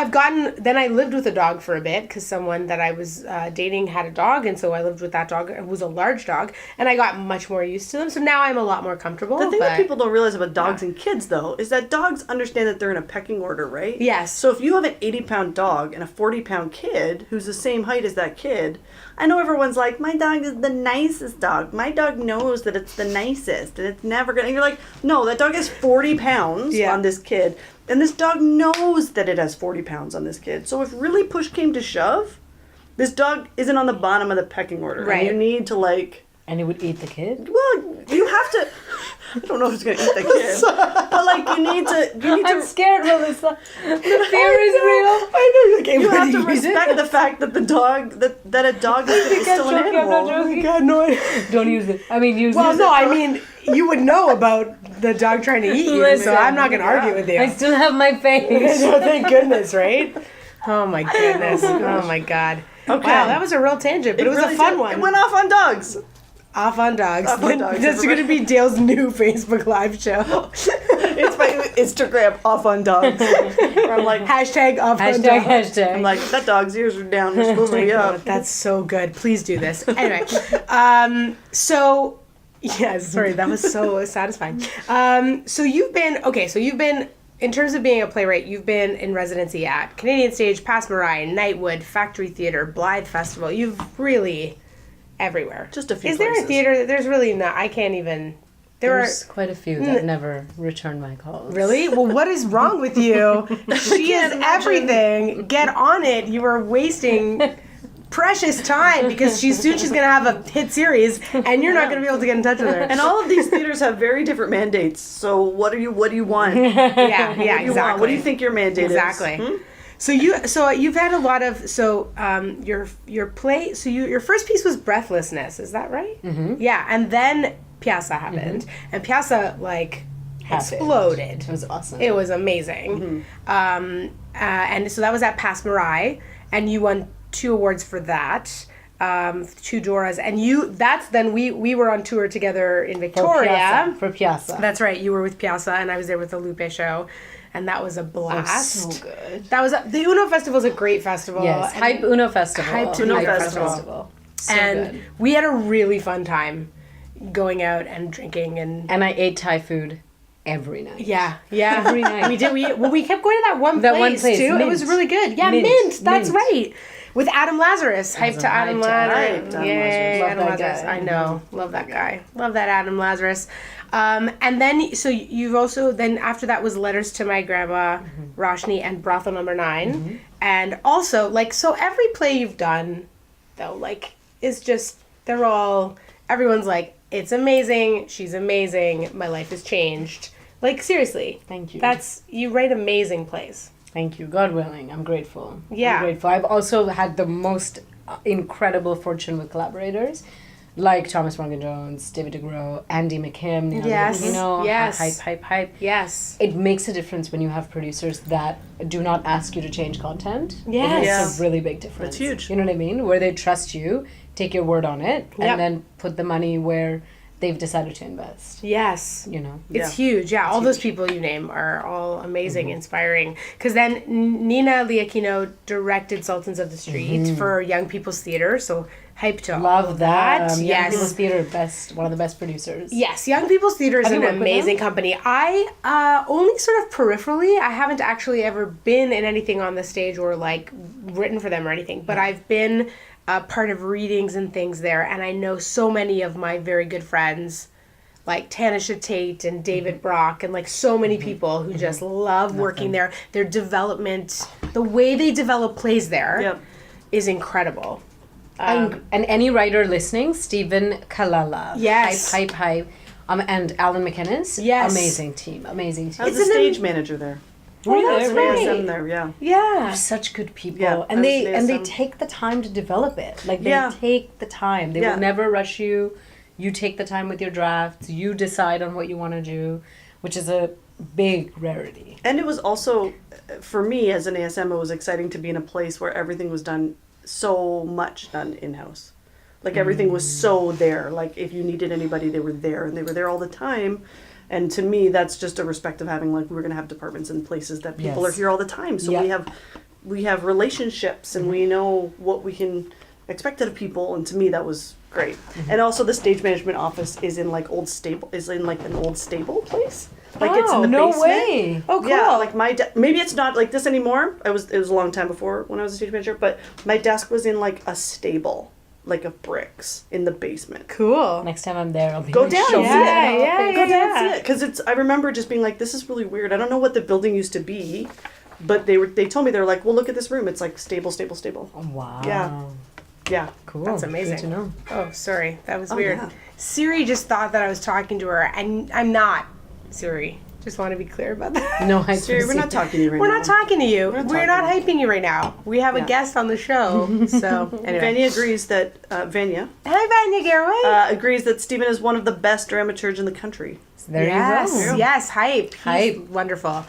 then I lived with a dog for a bit because someone that I was dating had a dog, and so I lived with that dog. It was a large dog, and I got much more used to them. So now I'm a lot more comfortable. The thing that but- people don't realize about dogs and kids, though, is that dogs understand that they're in a pecking order, right? Yes. So if you have an 80-pound dog and a 40-pound kid who's the same height as that kid, I know everyone's like, my dog is the nicest dog. My dog knows that it's the nicest, and it's never gonna. And you're like, no, that dog has 40 pounds on this kid, and this dog knows that it has 40 pounds on this kid. So if really push came to shove, this dog isn't on the bottom of the pecking order. Right. And you need to like. And it would eat the kid? Well, you have to. I don't know who's gonna eat the kid, but like you need to. I'm scared, Melissa. The fear is real. I know. Like, You have to respect the fact that the dog that a dog is still an joking, I'm animal. not joking. God, no. Don't use it. I mean, use Well, it. no, I mean, you would know about the dog trying to eat you, Listen, so I'm not going to argue with you. I still have my face. No, thank goodness, right? Oh my goodness. Oh my God. Okay. Wow, that was a real tangent, but it was really a fun did. one. It went off on dogs. Off on dogs. Off on dogs, That's going to be Dale's new Facebook Live show. It's my Instagram off on dogs. Where I'm like, Hashtag off on Hashtag, dogs. hashtag. I'm like, that dog's ears are down. They're supposed to be up. That's so good. Please do this. Anyway, so yeah, sorry, that was so satisfying. So you've been in terms of being a playwright, you've been in residency at Canadian Stage, Pass Marais, Nightwood, Factory Theatre, Blythe Festival. You've really everywhere. Just a few Is there a places. theater that there's really not? I can't even. There's quite a few that never return my calls. Really? Well, what is wrong with you? She is everything. Get on it. You are wasting precious time because she's gonna have a hit series and you're not gonna be able to get in touch with her. And all of these theaters have very different mandates. So what do you want? yeah, What do you want? exactly. What do you think your mandate Exactly. is? So you've had a lot of your play. So your first piece was Breathlessness. Is that right? Mm-hmm. Yeah, and then Piazza happened, and Piazza exploded. It was awesome. It was amazing. And so that was at Pass Marais, and you won 2 awards for that. 2 Doras, and we were on tour together in Victoria. For Piazza. That's right. You were with Piazza, and I was there with the Lupe show, and that was a blast. so good. That was the Uno Festival is a great festival. Yes, and, Hype Uno Festival. Hype Uno Festival. So and good. we had a really fun time going out and drinking And I ate Thai food every night. yeah Every night. we did. We kept going to that one place too. Mint. It was really good. Yeah, Mint. Mint. That's Mint. right. With Adam Lazarus. Hype to Adam Lazarus. Adam Yay, Lazarus. Adam Love that Lazarus. guy. I know. Love that guy. Love that Adam Lazarus. And then, so you've also, then after that was Letters to My Grandma, Roshni, and Brothel Number 9. And also, so every play you've done, though, is just, they're all, everyone's like, it's amazing, she's amazing, my life has changed. Seriously. Thank you. You write amazing plays. Thank you. God willing. I'm grateful. Yeah. I'm grateful. I've also had the most incredible fortune with collaborators like Thomas Morgan Jones, David DeGrow, Andy McKim, Nina Yes. Lugino, Yes. Hype. Yes. It makes a difference when you have producers that do not ask you to change content. Yes. It makes Yeah. a really big difference. That's huge. You know what I mean? Where they trust you, take your word on it, Yep. and then put the money where they've decided to invest. Yes. You know, It's huge. Yeah, all those people you name are all amazing, inspiring. Because then Nina Liakino directed Sultans of the Street for Young People's Theater. So hype to all love of that. that. Young People's Theater, one of the best producers. Yes, Young People's Theater is Have an you worked with amazing them? company. I only sort of peripherally. I haven't actually ever been in anything on the stage or like written for them or anything. But I've been part of readings and things there, and I know so many of my very good friends, like Tanisha Tate and David Brock, and like so many people who just love working there. Their development, the way they develop plays there, is incredible. And any writer listening, Stephen Kalala. Yes. Hype. And Alan McInnes. Yes. Amazing team. I was It's a an stage manager there. Oh, that's right. ASM there, yeah. Yeah. They're such good people, Yeah, and I was they ASM. take the time to develop it. Like they Yeah. take the time. They Yeah. will never rush you. You take the time with your drafts. You decide on what you want to do, which is a big rarity. And it was also, for me as an ASM, it was exciting to be in a place where everything was done in-house. Like everything was so there. Like if you needed anybody, they were there, and they were there all the time. And to me, that's just a respect of having, like, we're going to have departments and places that people Yes. are here all the time. So we have relationships, and we know what we can expect out of people. And to me, that was great. And also the stage management office is in like an old stable place. Like it's in the no basement. way. Oh, cool. Yeah, like maybe it's not like this anymore. It was a long time before when I was a stage manager, but my desk was in like a stable, like of bricks in the basement. Cool. Next time I'm there, I'll be Go like, down, show me see it. that Yeah, office. Go down and see it, because I remember just being like, this is really weird. I don't know what the building used to be, but they told me, they're like, well, look at this room. It's like stable. Oh, wow. Yeah. Cool. That's amazing. Good to know. Oh, sorry. That was weird. yeah. Siri just thought that I was talking to her, and I'm not Siri. Just want to be clear about that. No, I Siri, we're not talking to you right We're now. not talking to you. We're not talking. hyping you right now. We have a Yeah. guest on the show. So, anyway. Vanya agrees that Vanya Hi, Vanya Garway. agrees that Stephen is one of the best dramaturgs in the country. There yes, you go. yes, hype. He's Hype. wonderful.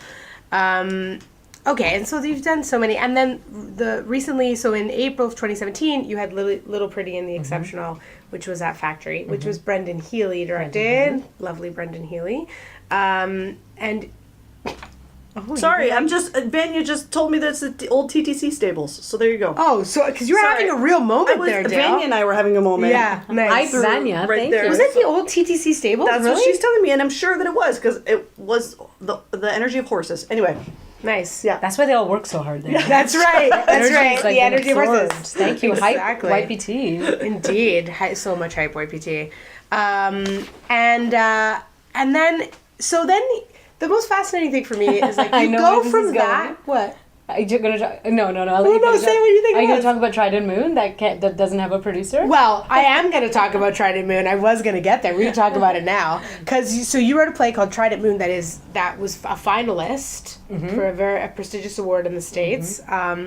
Okay, and so you've done so many, and then recently, so in April of 2017, you had Little Pretty and the Exceptional, which was at Factory, which was Brendan Healy directed. Lovely Brendan Healy, and. Oh, Sorry, I'm just Vanya just told me that it's the old TTC stables. So there you go. Oh, so because you were Sorry. having a real moment there, Dale. Vanya and I were having a moment. Yeah, nice. Hi, Vanya. Right Thank there. you. Was it the old TTC stables? That's really? what she's telling me, and I'm sure that it was, because it was the energy of horses. Anyway, Nice. yeah. That's why they all work so hard there. That's right. That's Energy right. is, like, The energy absorbed. versus. Thank you. Exactly. Hype YPT. Indeed. So much hype, YPT. And then the most fascinating thing for me is like I you know go where this from is that. going. What? Are you gonna talk? No. I'll let Oh, you no, finish say up. what you think Are it you gonna was. talk about Trident Moon that doesn't have a producer? Well, I am going to talk about Trident Moon. I was going to get there. We can talk about it now. So you wrote a play called Trident Moon that was a finalist for a prestigious award in the States,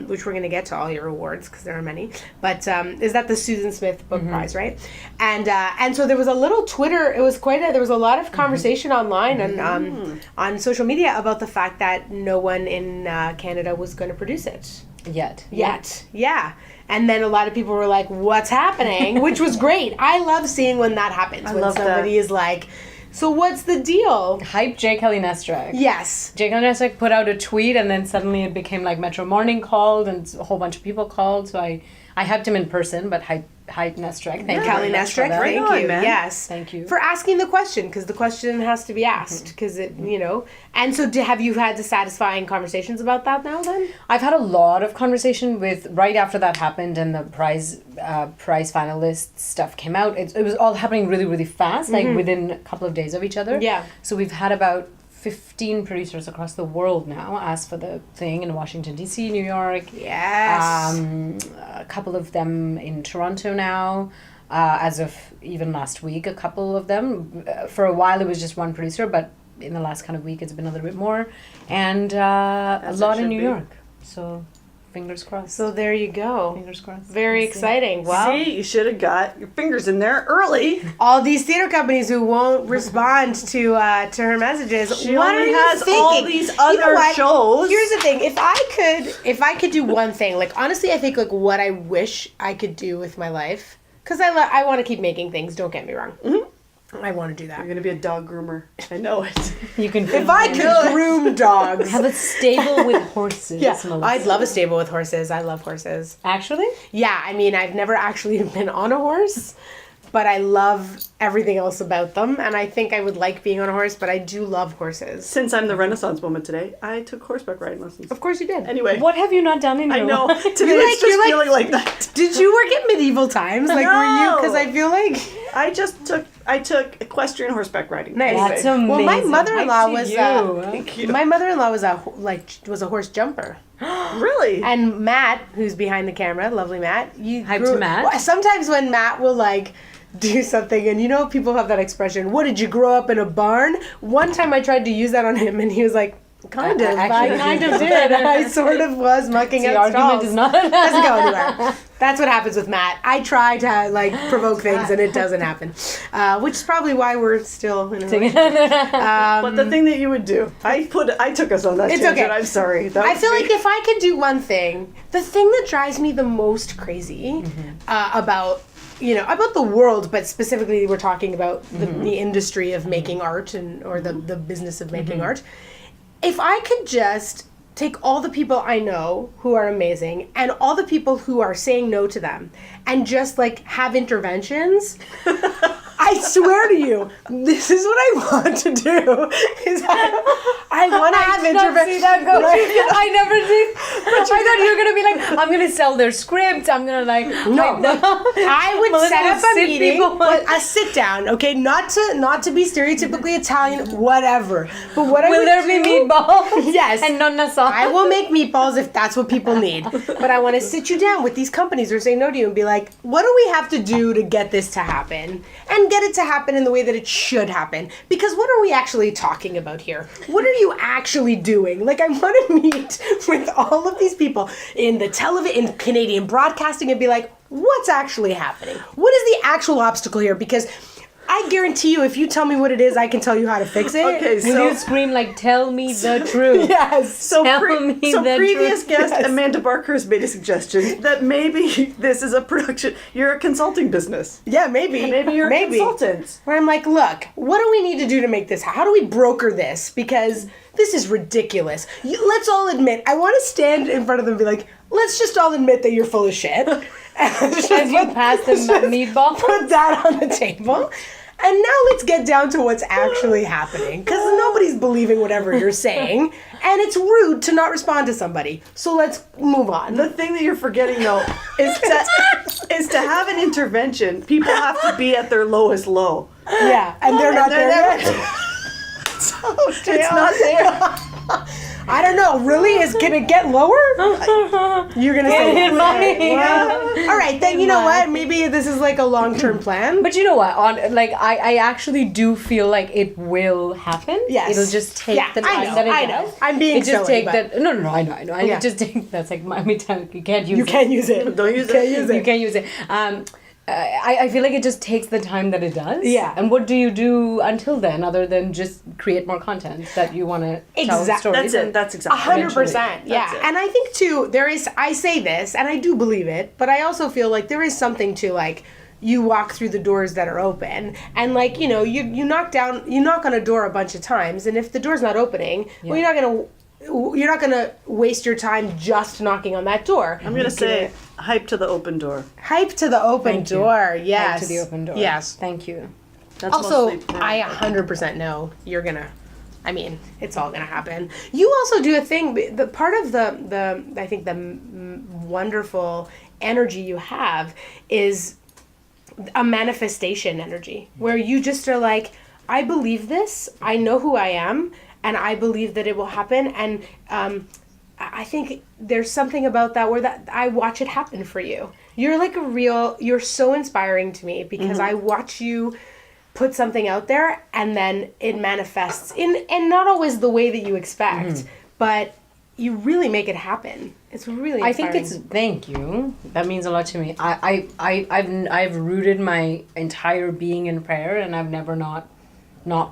which we're going to get to all your awards because there are many. But is that the Susan Smith Book Prize, right? And so there was a little Twitter. It was there was a lot of conversation online and on social media about the fact that no one in Canada was going to produce it. Yet. Yeah. And then a lot of people were like, what's happening? Which was great. I love seeing when that happens. When love somebody is like, so what's the deal? Hype Jake Nestrek. Yes. Jake Nestrek put out a tweet, and then suddenly it became like Metro Morning called, and a whole bunch of people called. So I hyped him in person, but hype Nestrek. Thank you. Kelly very much for Nestrek, that. thank on, you. man. Yes. Thank you. For asking the question, because the question has to be asked. Because And so have you had the satisfying conversations about that now then? I've had a lot of conversation with right after that happened and the prize finalist stuff came out. It was all happening really, really fast, like within a couple of days of each other. Yeah. So we've had about 15 producers across the world now ask for the thing in Washington, D.C., New York. Yes. A couple of them in Toronto now. As of even last week, a couple of them. For a while, it was just one producer, but in the last kind of week, it's been a little bit more. And a lot in New York. So, fingers crossed. So there you go. Fingers crossed. Very We'll see. exciting. Wow. See, you should have got your fingers in there early. All these theater companies who won't respond to her messages. She what only are you has thinking? all these You know other what? shows. Here's the thing: if I could do one thing, like honestly, I think like what I wish I could do with my life, because I want to keep making things. Don't get me wrong. I want to do You're that. gonna be a dog groomer. I know it. You can. If I could groom dogs. have a stable with horses. Yeah, Melissa. I'd love a stable with horses. I love horses. Actually, Yeah, I mean, I've never actually been on a horse, but I love everything else about them, and I think I would like being on a horse, but I do love horses. Since I'm the Renaissance woman today, I took horseback riding lessons. Of course you did. Anyway, what have you not done in your I know. life? Today it's just feeling like that. Did you work at medieval times? Like, were you? No. Because I feel like... I took equestrian horseback riding. Nice. That's Anyway. amazing. Well, my mother-in-law Hype to was... you. Thank you. My mother-in-law was a horse jumper. Really? And Matt, who's behind the camera, lovely Matt, Hype to Matt. Well, sometimes when Matt will like do something, and you know people have that expression, what, did you grow up in a barn? One time I tried to use that on him and he was like, kind of. I kind of did. I sort of was mucking The out argument stalls. is not. Doesn't go anywhere. That's what happens with Matt. I try to like provoke things and it doesn't happen, which is probably why we're still in a relationship. But the thing that you would do, I took us on that It's tangent. okay. I'm sorry. That I was feel me. like if I could do one thing, the thing that drives me the most crazy about about the world, but specifically we're talking about the industry of making art or the business of making art. If I could just take all the people I know who are amazing and all the people who are saying no to them and just like have interventions, I swear to you, this is what I want to do. Is I want to have interventions. I never did. But I thought you were gonna be like, I'm gonna sell their scripts. I'm gonna like No, I would Melissa set will up a sit meeting, people- a sit down, okay? Not to be stereotypically Italian, whatever. But what I Will would there be do- meatballs? Yes. And nonna sauce. I will make meatballs if that's what people need. But I want to sit you down with these companies who are saying no to you and be like, what do we have to do to get this to happen? And get it to happen in the way that it should happen. Because what are we actually talking about here? What are you actually doing? Like, I want to meet with all of these people in the television, in Canadian broadcasting and be like, what's actually happening? What is the actual obstacle here? Because I guarantee you, if you tell me what it is, I can tell you how to fix it. Okay, Will so you scream like, tell me the truth? Yes. so, Tell me the previous truth. guest Yes. Amanda Barkhurst made a suggestion that maybe this is a production. You're a consulting business. Yeah, maybe. Maybe you're a consultant. Where I'm like, look, what do we need to do to make this? How do we broker this? Because this is ridiculous. Let's all admit, I want to stand in front of them and be like, let's just all admit that you're full of shit. As you pass the meatball. Put that on the table. And now let's get down to what's actually happening. Because nobody's believing whatever you're saying. And it's rude to not respond to somebody. So let's move on. The thing that you're forgetting though is to have an intervention. People have to be at their lowest low. Yeah, and they're not there yet. It's not there. I don't know. Really? Can it get lower? You're gonna say in my- well, all right, then you know what? Maybe this is like a long-term plan. But you know what? I actually do feel like it will happen. Yes. It'll just take Yeah, the time I know, that it I know. does. I'm being It just silly, take but- that. No, I know. Yeah. It just take that's like my time. You can't use You it. can't use it. Don't use Can't it. use it. You can't use it. I feel like it just takes the time that it does. Yeah. And what do you do until then, other than just create more content that you want to tell stories? That's it. That's exactly. 100%. Yeah. That's it. And I think too, I say this, and I do believe it, but I also feel like there is something to like, you walk through the doors that are open, and like, you you knock on a door a bunch of times, and if the door's not opening, well, you're not gonna waste your time just knocking on that door. I'm gonna say hype to the open door. Hype to the open Thank you. door. Yes. Hype to the open door. Yes. Thank you. That's Also, mostly I 100% know you're gonna. I mean, it's all gonna happen. You also do a thing. The part of the I think the wonderful energy you have is a manifestation energy, where you just are like, I believe this. I know who I am, and I believe that it will happen. And I think there's something about that where that I watch it happen for you. You're like you're so inspiring to me because I watch you put something out there and then it manifests and not always the way that you expect, but you really make it happen. It's really inspiring. I think it's thank you. That means a lot to me. I've rooted my entire being in prayer, and I've never not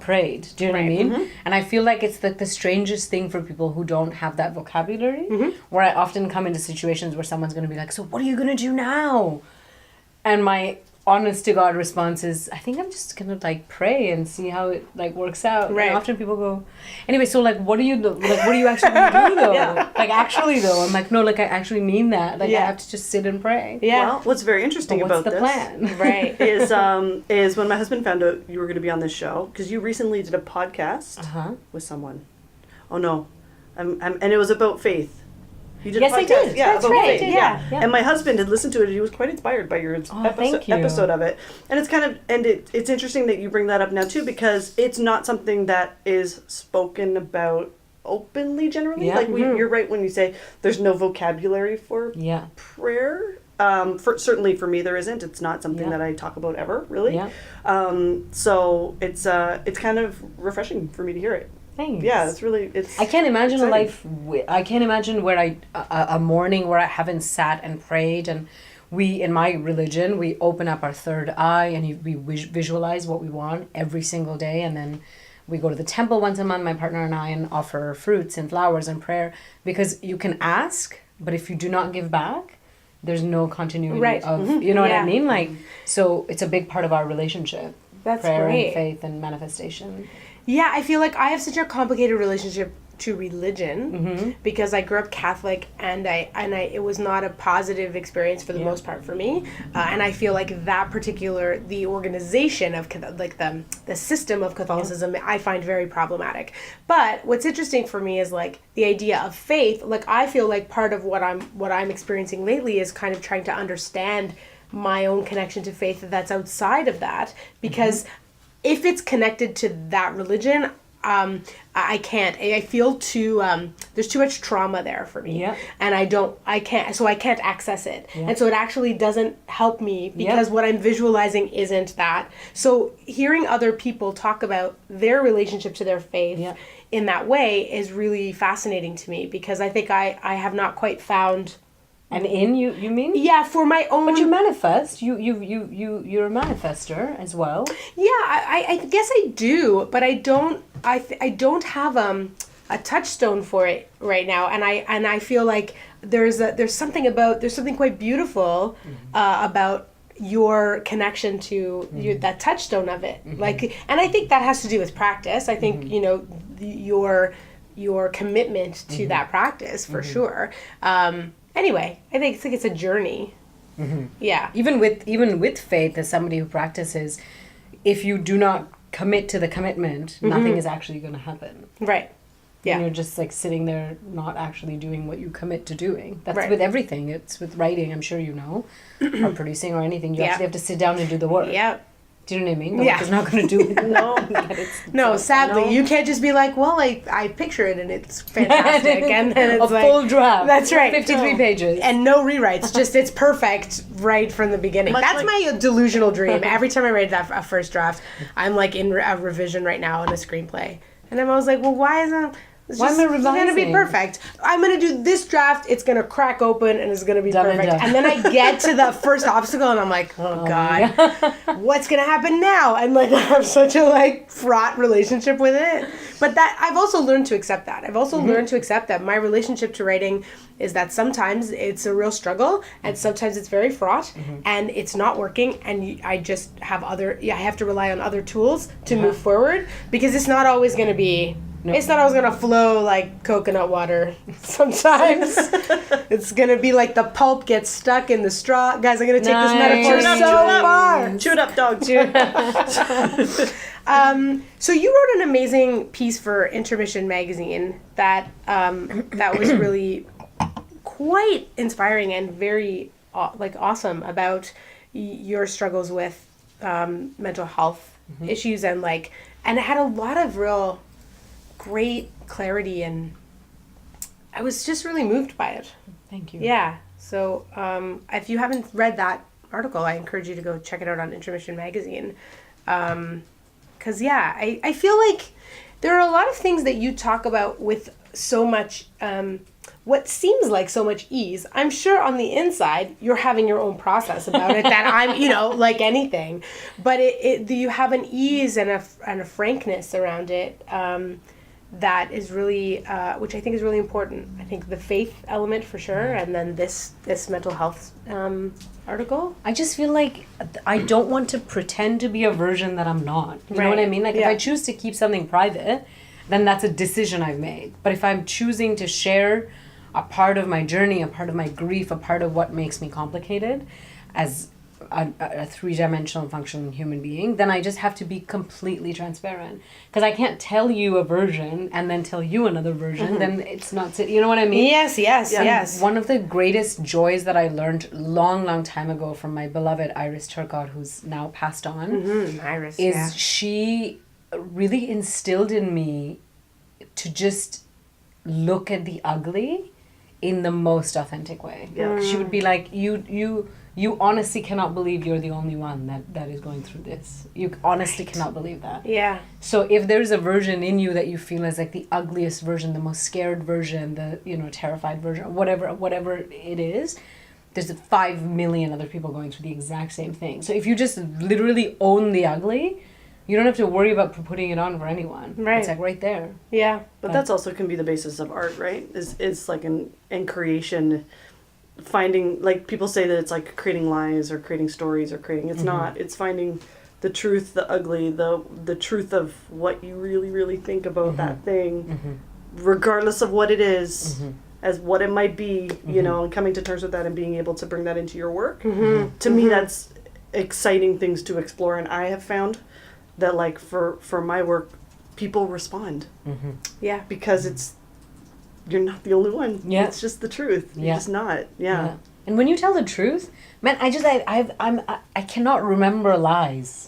prayed. Do you know what I mean? And I feel like it's the strangest thing for people who don't have that vocabulary. Where I often come into situations where someone's going to be like, "So what are you going to do now?" And my honest to God response is, I think I'm just gonna like pray and see how it like works out. Right. And often people go, anyway, so like what do you actually do though? Yeah. Like actually though, I'm like, no, like I actually mean that. Like I Yeah. have to just sit and pray. Yeah. Well, what's very interesting But what's about the this plan? Right. is when my husband found out you were going to be on this show, because you recently did a podcast Uh-huh. with someone. Oh no, and it was about faith. You did Yes, a I podcast, did. Yeah, That's about right, faith. yeah. And my husband had listened to it, and he was quite inspired by your thank you. episode of it. And it's kind of it's interesting that you bring that up now too, because it's not something that is spoken about openly generally. Yeah. Like you're right when you say there's no vocabulary for Yeah. prayer. Certainly for me there isn't. It's not something Yeah. that I talk about ever, really. Yeah. So it's kind of refreshing for me to hear it. Thanks. Yeah, it's. I can't imagine exciting. a life. I can't imagine where a morning where I haven't sat and prayed. And we, in my religion, we open up our third eye and we visualize what we want every single day, and then we go to the temple once a month, my partner and I, and offer fruits and flowers and prayer, because you can ask, but if you do not give back, there's no continuity Right. of you know what Yeah. I mean. Like, so it's a big part of our relationship. That's prayer great. and faith and manifestation. Yeah, I feel like I have such a complicated relationship to religion because I grew up Catholic, and it was not a positive experience for the most part for me, and I feel like the organization of like the system of Catholicism I find very problematic. But what's interesting for me is like the idea of faith. Like I feel like part of what I'm experiencing lately is kind of trying to understand my own connection to faith that's outside of that, because if it's connected to that religion, I can't. I feel there's too much trauma there for me. Yeah. And I can't access it. Yeah. And so it actually doesn't help me because what I'm visualizing isn't that. So hearing other people talk about their relationship to their faith in that way is really fascinating to me, because I think I have not quite found. And you mean? Yeah, for my own. But you manifest. You're a manifester as well. Yeah, I guess I do, but I don't. I don't have a touchstone for it right now, and I feel like there's something quite beautiful about your connection to that touchstone of it. Like, and I think that has to do with practice. I think your commitment to that practice for sure. Anyway, I think it's a journey. Yeah. Even with faith, as somebody who practices, if you do not commit to the commitment, nothing is actually going to happen. Right. Yeah. And you're just like sitting there not actually doing what you commit to doing. That's Right. with everything. It's with writing, I'm sure you know, or producing or anything. You Yeah. actually have to sit down and do the work. Yeah. Do you know what I mean? The Yeah. work is not going to do it. No, sadly, you can't just be like, well, I picture it and it's fantastic, and then it's a like full draft. That's right, 53 pages. and no rewrites. Just it's perfect right from the beginning. Much That's like- my delusional dream. Every time I write a first draft, I'm like in a revision right now in a screenplay, and I'm always like, well, why isn't Why am I It's gonna be revising? perfect. I'm gonna do this draft. It's gonna crack open and it's gonna be Done and perfect. done. And then I get to the first obstacle and I'm like, oh god, what's gonna happen now? And like I have such a like fraught relationship with it. But that I've also learned to accept that. I've also learned to accept that my relationship to writing is that sometimes it's a real struggle and sometimes it's very fraught and it's not working and I just have I have to rely on other tools to move forward because it's not always gonna be. No. It's not always gonna flow like coconut water. Sometimes it's gonna be like the pulp gets stuck in the straw. Guys, I'm gonna take this metaphor Nice. so far. Chew it up, dog. So you wrote an amazing piece for Intermission magazine that that was really quite inspiring and very awesome about your struggles with mental health issues and it had a lot of real great clarity and I was just really moved by it. Thank you. Yeah. So if you haven't read that article, I encourage you to go check it out on Intermission magazine. Because I feel like there are a lot of things that you talk about with so much what seems like so much ease. I'm sure on the inside you're having your own process about it that I'm like anything, but you have an ease and a frankness around it that is really, which I think is really important. I think the faith element for sure, and then this mental health article. I just feel like I don't want to pretend to be a version that I'm not. You know what I mean? Like if I choose to keep something private, then that's a decision I've made. But if I'm choosing to share a part of my journey, a part of my grief, a part of what makes me complicated as a three-dimensional functioning human being, then I just have to be completely transparent. Because I can't tell you a version and then tell you another version, then it's not, you know what I mean? Yes. One of the greatest joys that I learned long time ago from my beloved Iris Turcott, who's now passed on, Iris, is she really instilled in me to just look at the ugly in the most authentic way. She would be like, you honestly cannot believe you're the only one that is going through this. You honestly cannot believe that. Yeah. So if there's a version in you that you feel is like the ugliest version, the most scared version, the terrified version, whatever it is, there's 5 million other people going through the exact same thing. So if you just literally own the ugly, you don't have to worry about putting it on for anyone. Right. It's like right there. Yeah. But that's also can be the basis of art, right? Is like in creation, finding, like people say that it's like creating lies or creating stories or creating, it's not. It's finding the truth, the ugly, the truth of what you really think about that thing, regardless of what it is, as what it might be, you know, and coming to terms with that and being able to bring that into your work. To me, that's exciting things to explore, and I have found that like for my work, people respond. Yeah. Because you're not the only one. Yeah. It's just the truth. You're just not. Yeah. And when you tell the truth, man, I cannot remember lies.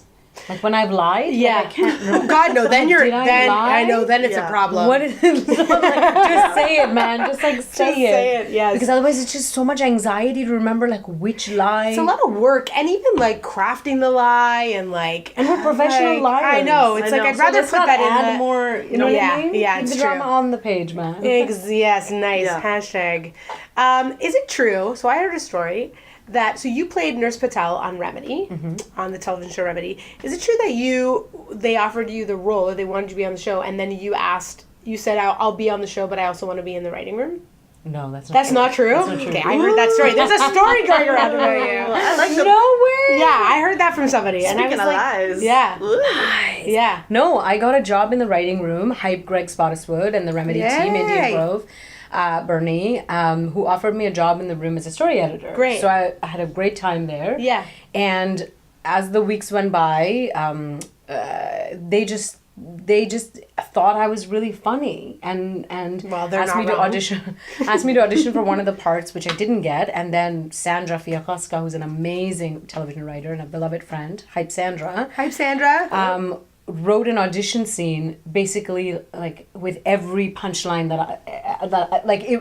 Like when I've lied, Yeah. I can't remember. Oh God, no! Then you're Did I then lie? I know then it's Yeah. a problem. What is it? Just say it, man. Just like say it. Yes. Because otherwise it's just so much anxiety to remember like which lie. It's a lot of work, and even like crafting the lie and like. And we're professional like, liars. I know. It's I like know. I'd So rather Let's put not that add in the, more. You know what Yeah, I mean? yeah, Keep it's the drama true. on the page, man. Yes, nice. Yeah. Hashtag. Is it true? So I heard a story that you played Nurse Patel on Remedy, on the television show Remedy. Is it true that they offered you the role, or they wanted you to be on the show, and then you said I'll be on the show, but I also want to be in the writing room? No, that's not That's true. not true. That's not true. Okay, I heard that story. There's a story going around about you. I like the No way. Yeah, I heard that from somebody. And I speaking was of like, lies. Yeah. Ugh. Yeah. No, I got a job in the writing room, hype Greg Spottiswoode and the Remedy team, Indian Yay. Grove, Bernie, who offered me a job in the room as a story editor. Great. So I had a great time there. Yeah. And as the weeks went by, they just thought I was really funny and Well, they're asked not me to wrong. audition for one of the parts, which I didn't get. And then Sandra Fiakoska, who's an amazing television writer and a beloved friend, hype Sandra, Hype Sandra. wrote an audition scene basically like with every punchline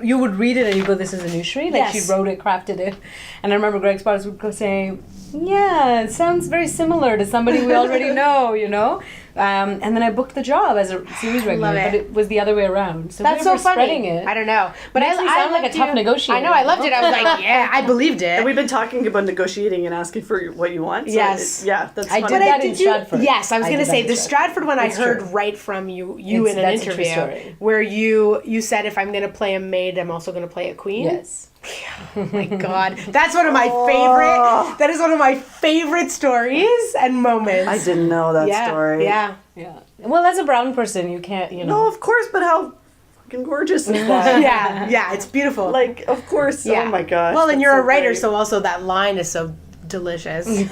you would read it and you go, this is Anusree. Like Yes. she wrote it, crafted it. And I remember Greg Sparks would go say, yeah, it sounds very similar to somebody we already know, you know? And then I booked the job as a series regular, Love it. but it was the other way around. So That's we so were spreading funny. it. I don't know. But Makes me sound like a loved tough you. negotiator. I know, I loved it. I was like, yeah, I believed it. And we've been talking about negotiating and asking for what you want. So Yes. that's I fun. did that in Stratford. Yes, I was I going to did say that the in Stratford one. It's I heard true. right from you in an That's a true interview story. where you said if I'm going to play a maid, I'm also going to play a queen. Yes. Oh my God, that's one of my favorite. That is one of my favorite stories and moments. I didn't know that yeah, story. Yeah. Yeah. Well, as a brown person, you can't, you know. No, of course, but how fucking gorgeous is that? Yeah, it's beautiful. Like, of course. yeah. Oh my gosh. Well, and that's you're a so writer, great. so also that line is so delicious. And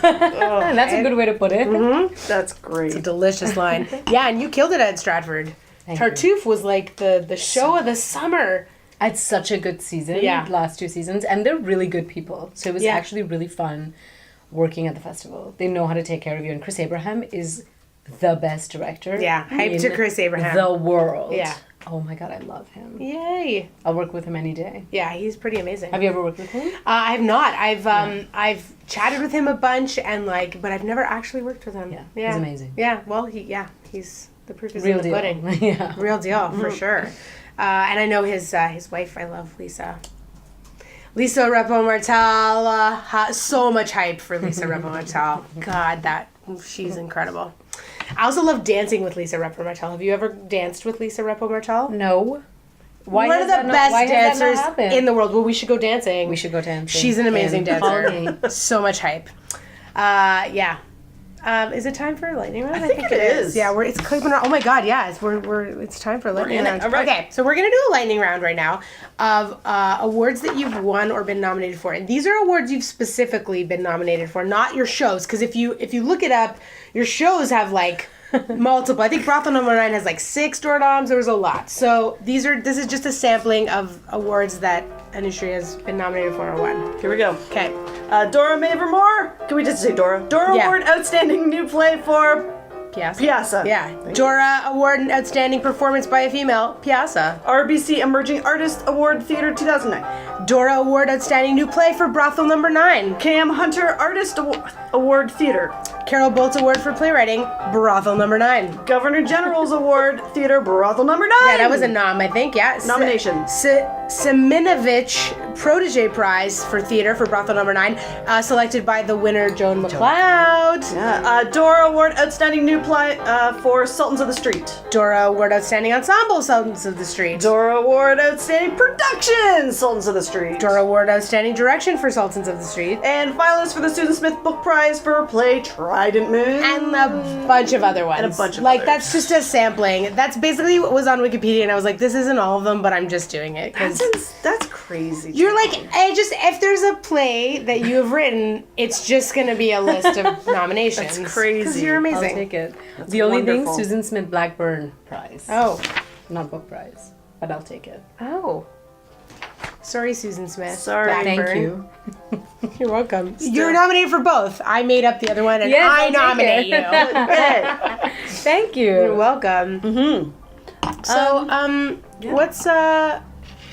that's a good way to put it. That's great. It's a delicious line. Yeah, and you killed it at Stratford. Thank you. Tartuffe was like the show of the summer. It's such a good season, Yeah. the last 2 seasons, and they're really good people. So it was Yeah. actually really fun working at the festival. They know how to take care of you, and Chris Abraham is the best director. Yeah, hype to in Chris Abraham. The world. Yeah. Oh my God, I love him. Yay. I'll work with him any day. Yeah, he's pretty amazing. Have you ever worked with him? I have not. I've chatted with him a bunch and but I've never actually worked with him. Yeah, he's amazing. Yeah, well, he's the proof is Real in the deal. pudding. Yeah. Real deal for sure. And I know his wife. I love Lisa. Lisa Repo Martel. So much hype for Lisa Repo Martel. God, she's incredible. I also love dancing with Lisa Repo Martel. Have you ever danced with Lisa Repo Martel? No. Why One has of the that not- best why has that not dancers happened? in the world. Well, we should go dancing. We should go dancing. She's an amazing And call dancer. me. So much hype. Yeah. Is it time for a lightning round? I think it is. Yeah, it's clipping. Oh my god, yeah, it's time for a lightning in it. round. All right. Okay, so we're gonna do a lightning round right now of awards that you've won or been nominated for, and these are awards you've specifically been nominated for, not your shows. Because if you look it up, your shows have like multiple. I think Brothel Number 9 has like 6 door doms. There was a lot. So this is just a sampling of awards that Anusree has been nominated for or won. Here we go. Okay. Dora Mavermore. Can we just say Dora? Dora Yeah. Award Outstanding New Play for Piazza. Piazza. Yeah. Dora Award and Outstanding Performance by a Female. Piazza. RBC Emerging Artist Award Theater 2009. Dora Award Outstanding New Play for Brothel Number 9. Cam Hunter Artist Award Theater. Carol Boltz Award for Playwriting. Brothel Number 9. Governor General's Award Theater Brothel Number 9. Yeah, that was a nom, I think. Yeah. Nomination. Seminovich Protege Prize for Theater for Brothel Number 9. Selected by the winner, Joan McLeod. Yeah. Dora Award Outstanding New Play for Sultans of the Street. Dora Award Outstanding Ensemble, Sultans of the Street. Dora Award Outstanding Production, Sultans of the Street. Dora Award Outstanding Direction for Sultans of the Street. And finalists for the Susan Smith Book Prize for play Trident Moon. And a bunch of other ones. And a bunch of like, others. that's just a sampling. That's basically what was on Wikipedia, and I was like, this isn't all of them, but I'm just doing it. 'Cause That's crazy. you're like, if there's a play that you have written, it's just going to be a list of nominations. That's crazy. 'Cause you're I'll amazing. take it. The only wonderful. thing, Susan Smith Blackburn Prize. Oh. Not book prize, but I'll take it. Oh. Sorry, Susan Smith. Sorry. Thank Blackburn. you. You're welcome. You're nominated for both. I made up the other one, and Yes, I I'll take nominate it. you. Hey. Thank you. You're welcome. Mm-hmm. So, what's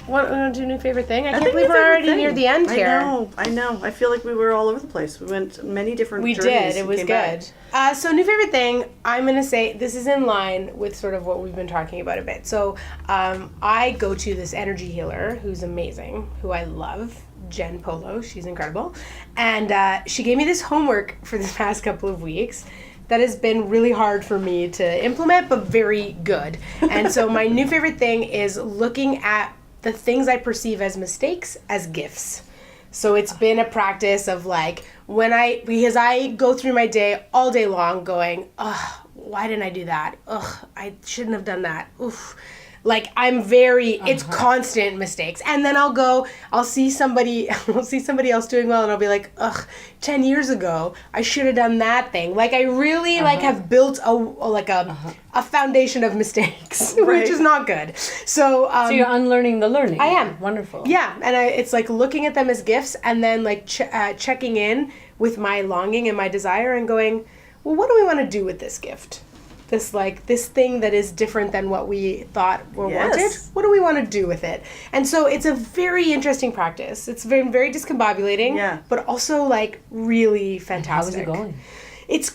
what want to do a new favorite thing? I can't think believe new we're favorite already thing. near the end here. I know. I feel like we were all over the place. We went many different We journeys did. It and was came good. back. So, new favorite thing, I'm going to say this is in line with sort of what we've been talking about a bit. So, I go to this energy healer who's amazing, who I love, Jen Polo. She's incredible. And she gave me this homework for the past couple of weeks that has been really hard for me to implement, but very good. And so, my new favorite thing is looking at the things I perceive as mistakes as gifts. So it's been a practice of like because I go through my day all day long going, ugh, why didn't I do that? Ugh, I shouldn't have done that. Oof. Like it's constant mistakes. And then I'll see somebody else doing well and I'll be like, ugh, 10 years ago, I should have done that thing. Like I really have built a foundation of mistakes, which is not good. So you're unlearning the learning. I am. Wonderful. Yeah, and it's like looking at them as gifts and then like checking in with my longing and my desire and going, well, what do we want to do with this gift? This thing that is different than what we thought or wanted. What do we want to do with it? And so it's a very interesting practice. It's very, very discombobulating, but also like really fantastic. How's it going? It's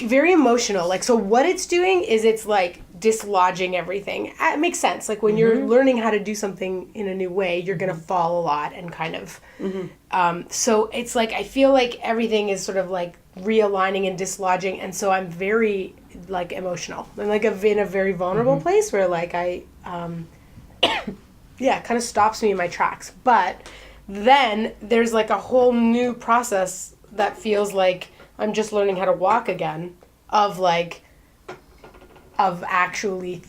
very emotional. Like, so what it's doing is it's like dislodging everything. It makes sense. Like when you're learning how to do something in a new way, you're going to fall a lot and kind of, so it's like, I feel like everything is sort of like realigning and dislodging. And so I'm very like emotional. I'm like in a very vulnerable place where like I, it kind of stops me in my tracks. But then there's like a whole new process that feels like I'm just learning how to walk again of actually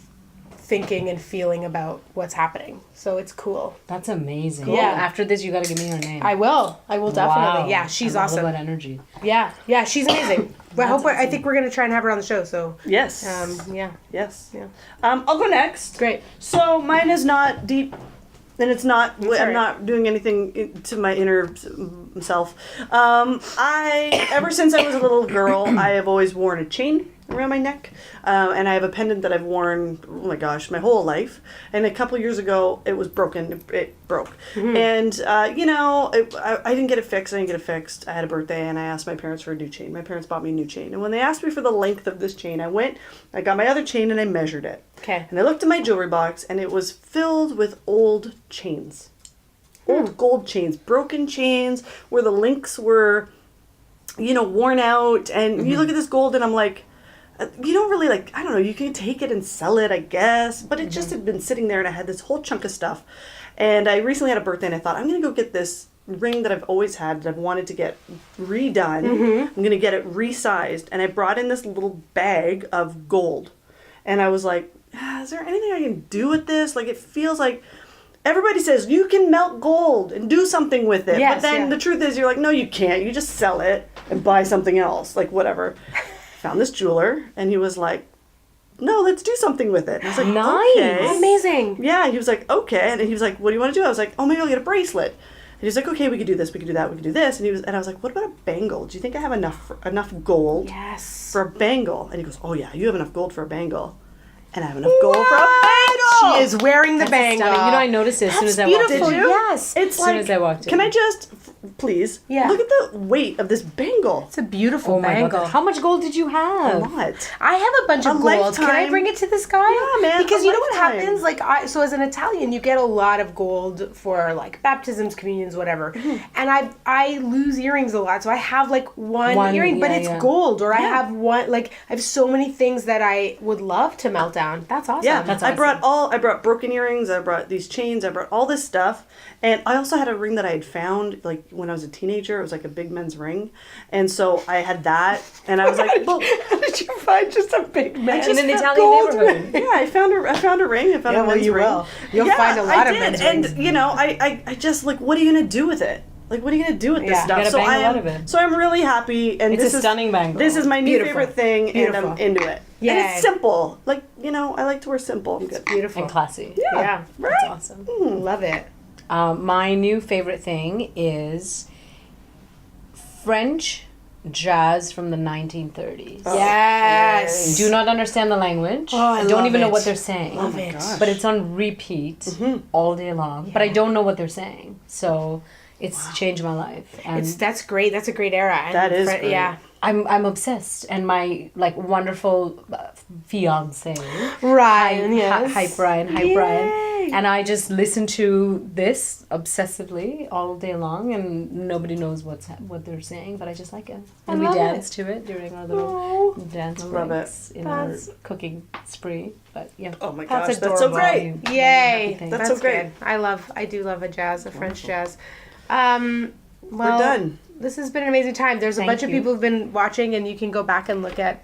thinking and feeling about what's happening. So it's cool. That's amazing. Yeah. After this, you got to give me her name. I will definitely. Wow. Yeah, she's I love awesome. that energy. Yeah, she's amazing. But I think we're gonna try and have her on the show. So Yes. yeah, Yes. yeah. I'll go next. Great. So mine is not deep, and it's not. That's all I'm right. not doing anything to my inner self. Ever since I was a little girl, I have always worn a chain around my neck, and I have a pendant that I've worn, oh my gosh, my whole life. And a couple years ago, it was broken. It broke, and I didn't get it fixed. I had a birthday, and I asked my parents for a new chain. My parents bought me a new chain, and when they asked me for the length of this chain, I got my other chain and I measured it. Okay. And I looked in my jewelry box, and it was filled with old chains, old gold chains, broken chains, where the links were, worn out. And you look at this gold, and I'm like, you don't really like, I don't know, you can take it and sell it, I guess, but it just had been sitting there and I had this whole chunk of stuff. And I recently had a birthday and I thought, I'm going to go get this ring that I've always had that I've wanted to get redone. I'm going to get it resized. And I brought in this little bag of gold. And I was like, is there anything I can do with this? Like, it feels like everybody says you can melt gold and do something with it. Yes, but then the truth is you're like, no, you can't. You just sell it and buy something else. Like, whatever. Found this jeweler and he was like, no, let's do something with it. And I was like, Nice. okay. Amazing. Yeah, he was like, okay. And he was like, what do you want to do? I was like, oh, maybe I'll get a bracelet. And he was like, okay, we could do this, we could do that, we could do this. And I was like, what about a bangle? Do you think I have enough gold Yes. for a bangle? And he goes, oh yeah, you have enough gold for a bangle. And I have enough gold for a bangle. She is wearing the bangle. Stunning. You know, I noticed it as soon as I walked in. beautiful. Did you? Yes. It's As like, soon as I walked in. can I just, please, Yeah. look at the weight of this bangle. It's a beautiful Oh my bangle. God. How much gold did you A have? lot. I have a bunch of A gold. Can I lifetime. bring it to this guy? Yeah, man, Because a you know what lifetime. happens? Like, so as an Italian, you get a lot of gold for like baptisms, communions, whatever. And I lose earrings a lot, so I have like one earring, but yeah, it's yeah. gold. Or I Yeah. have one. Like, I have so many things that I would love to melt down. That's awesome. Yeah, That's I awesome. brought broken earrings, I brought these chains, I brought all this stuff. And I also had a ring that I had found like when I was a teenager. It was like a big men's ring. And so I had that and I was like, well, How did you find just a big man? In an Italian gold neighborhood. yeah, I found a ring. I found a men's ring. You'll Yeah, find a lot I of did. men's and rings. you know, I just like, what are you gonna do with it? Like, what are you gonna do with this Yeah, stuff? gotta So bang a I lot am, of it. so I'm really happy, and It's this a is stunning bangle. This is my new Beautiful. favorite thing, and I'm Beautiful. into it. And Yay. it's simple. Like, you know, I like to wear simple. I'm good. Beautiful. And classy. Yeah. That's awesome. Love it. My new favorite thing is French jazz from the 1930s. Yes. Do not understand the language. Oh, I I don't love even know it. what they're saying. Love it. gosh. But it's on repeat all day long. But I don't know what they're saying. So it's changed my life. And That's great. That's a great era. And That is great. Yeah. I'm obsessed. And my like wonderful fiance. Ryan, yes. Hi Brian. Hi Yay. Brian. And I just listen to this obsessively all day long, and nobody knows what they're saying, but I just like it. And we love dance to it during our little Oh, dance love breaks in That's- our cooking spree. But yeah, Oh my That's gosh, that's so adorable. great. Yay. That's That's so great. good. I do love a French jazz. Well, We're done. This has been an amazing time. There's a Thank bunch of you. people who've been watching, and you can go back and look at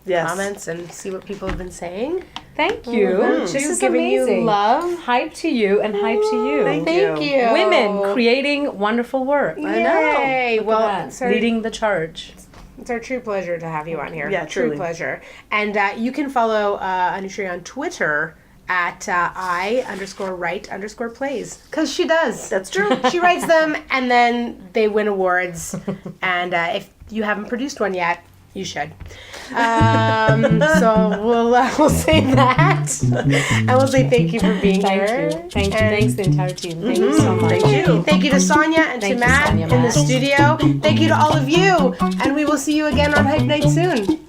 Yes. comments and see what people have been saying. thank you. Mhm. This She's is giving you amazing. love. Hype to you and hype to you. Thank Thank you. Women creating wonderful work. I know. Yay. Look Well, at that. it's our, Leading the charge. it's our true pleasure to have you on here. Yeah, True truly. pleasure. And you can follow Anusree on Twitter at I_write_plays. Because she does. That's true. She writes them, and then they win awards. And if you haven't produced one yet, you should. So we'll say that, and we'll say thank you for being Thank here. you. Thank you. And Thanks the entire team. Thank you so much. Thank you. Thank you to Sonia and Thank to you, Matt Sonia, in the Matt. studio. Thank you to all of you, and we will see you again on Hype Night soon.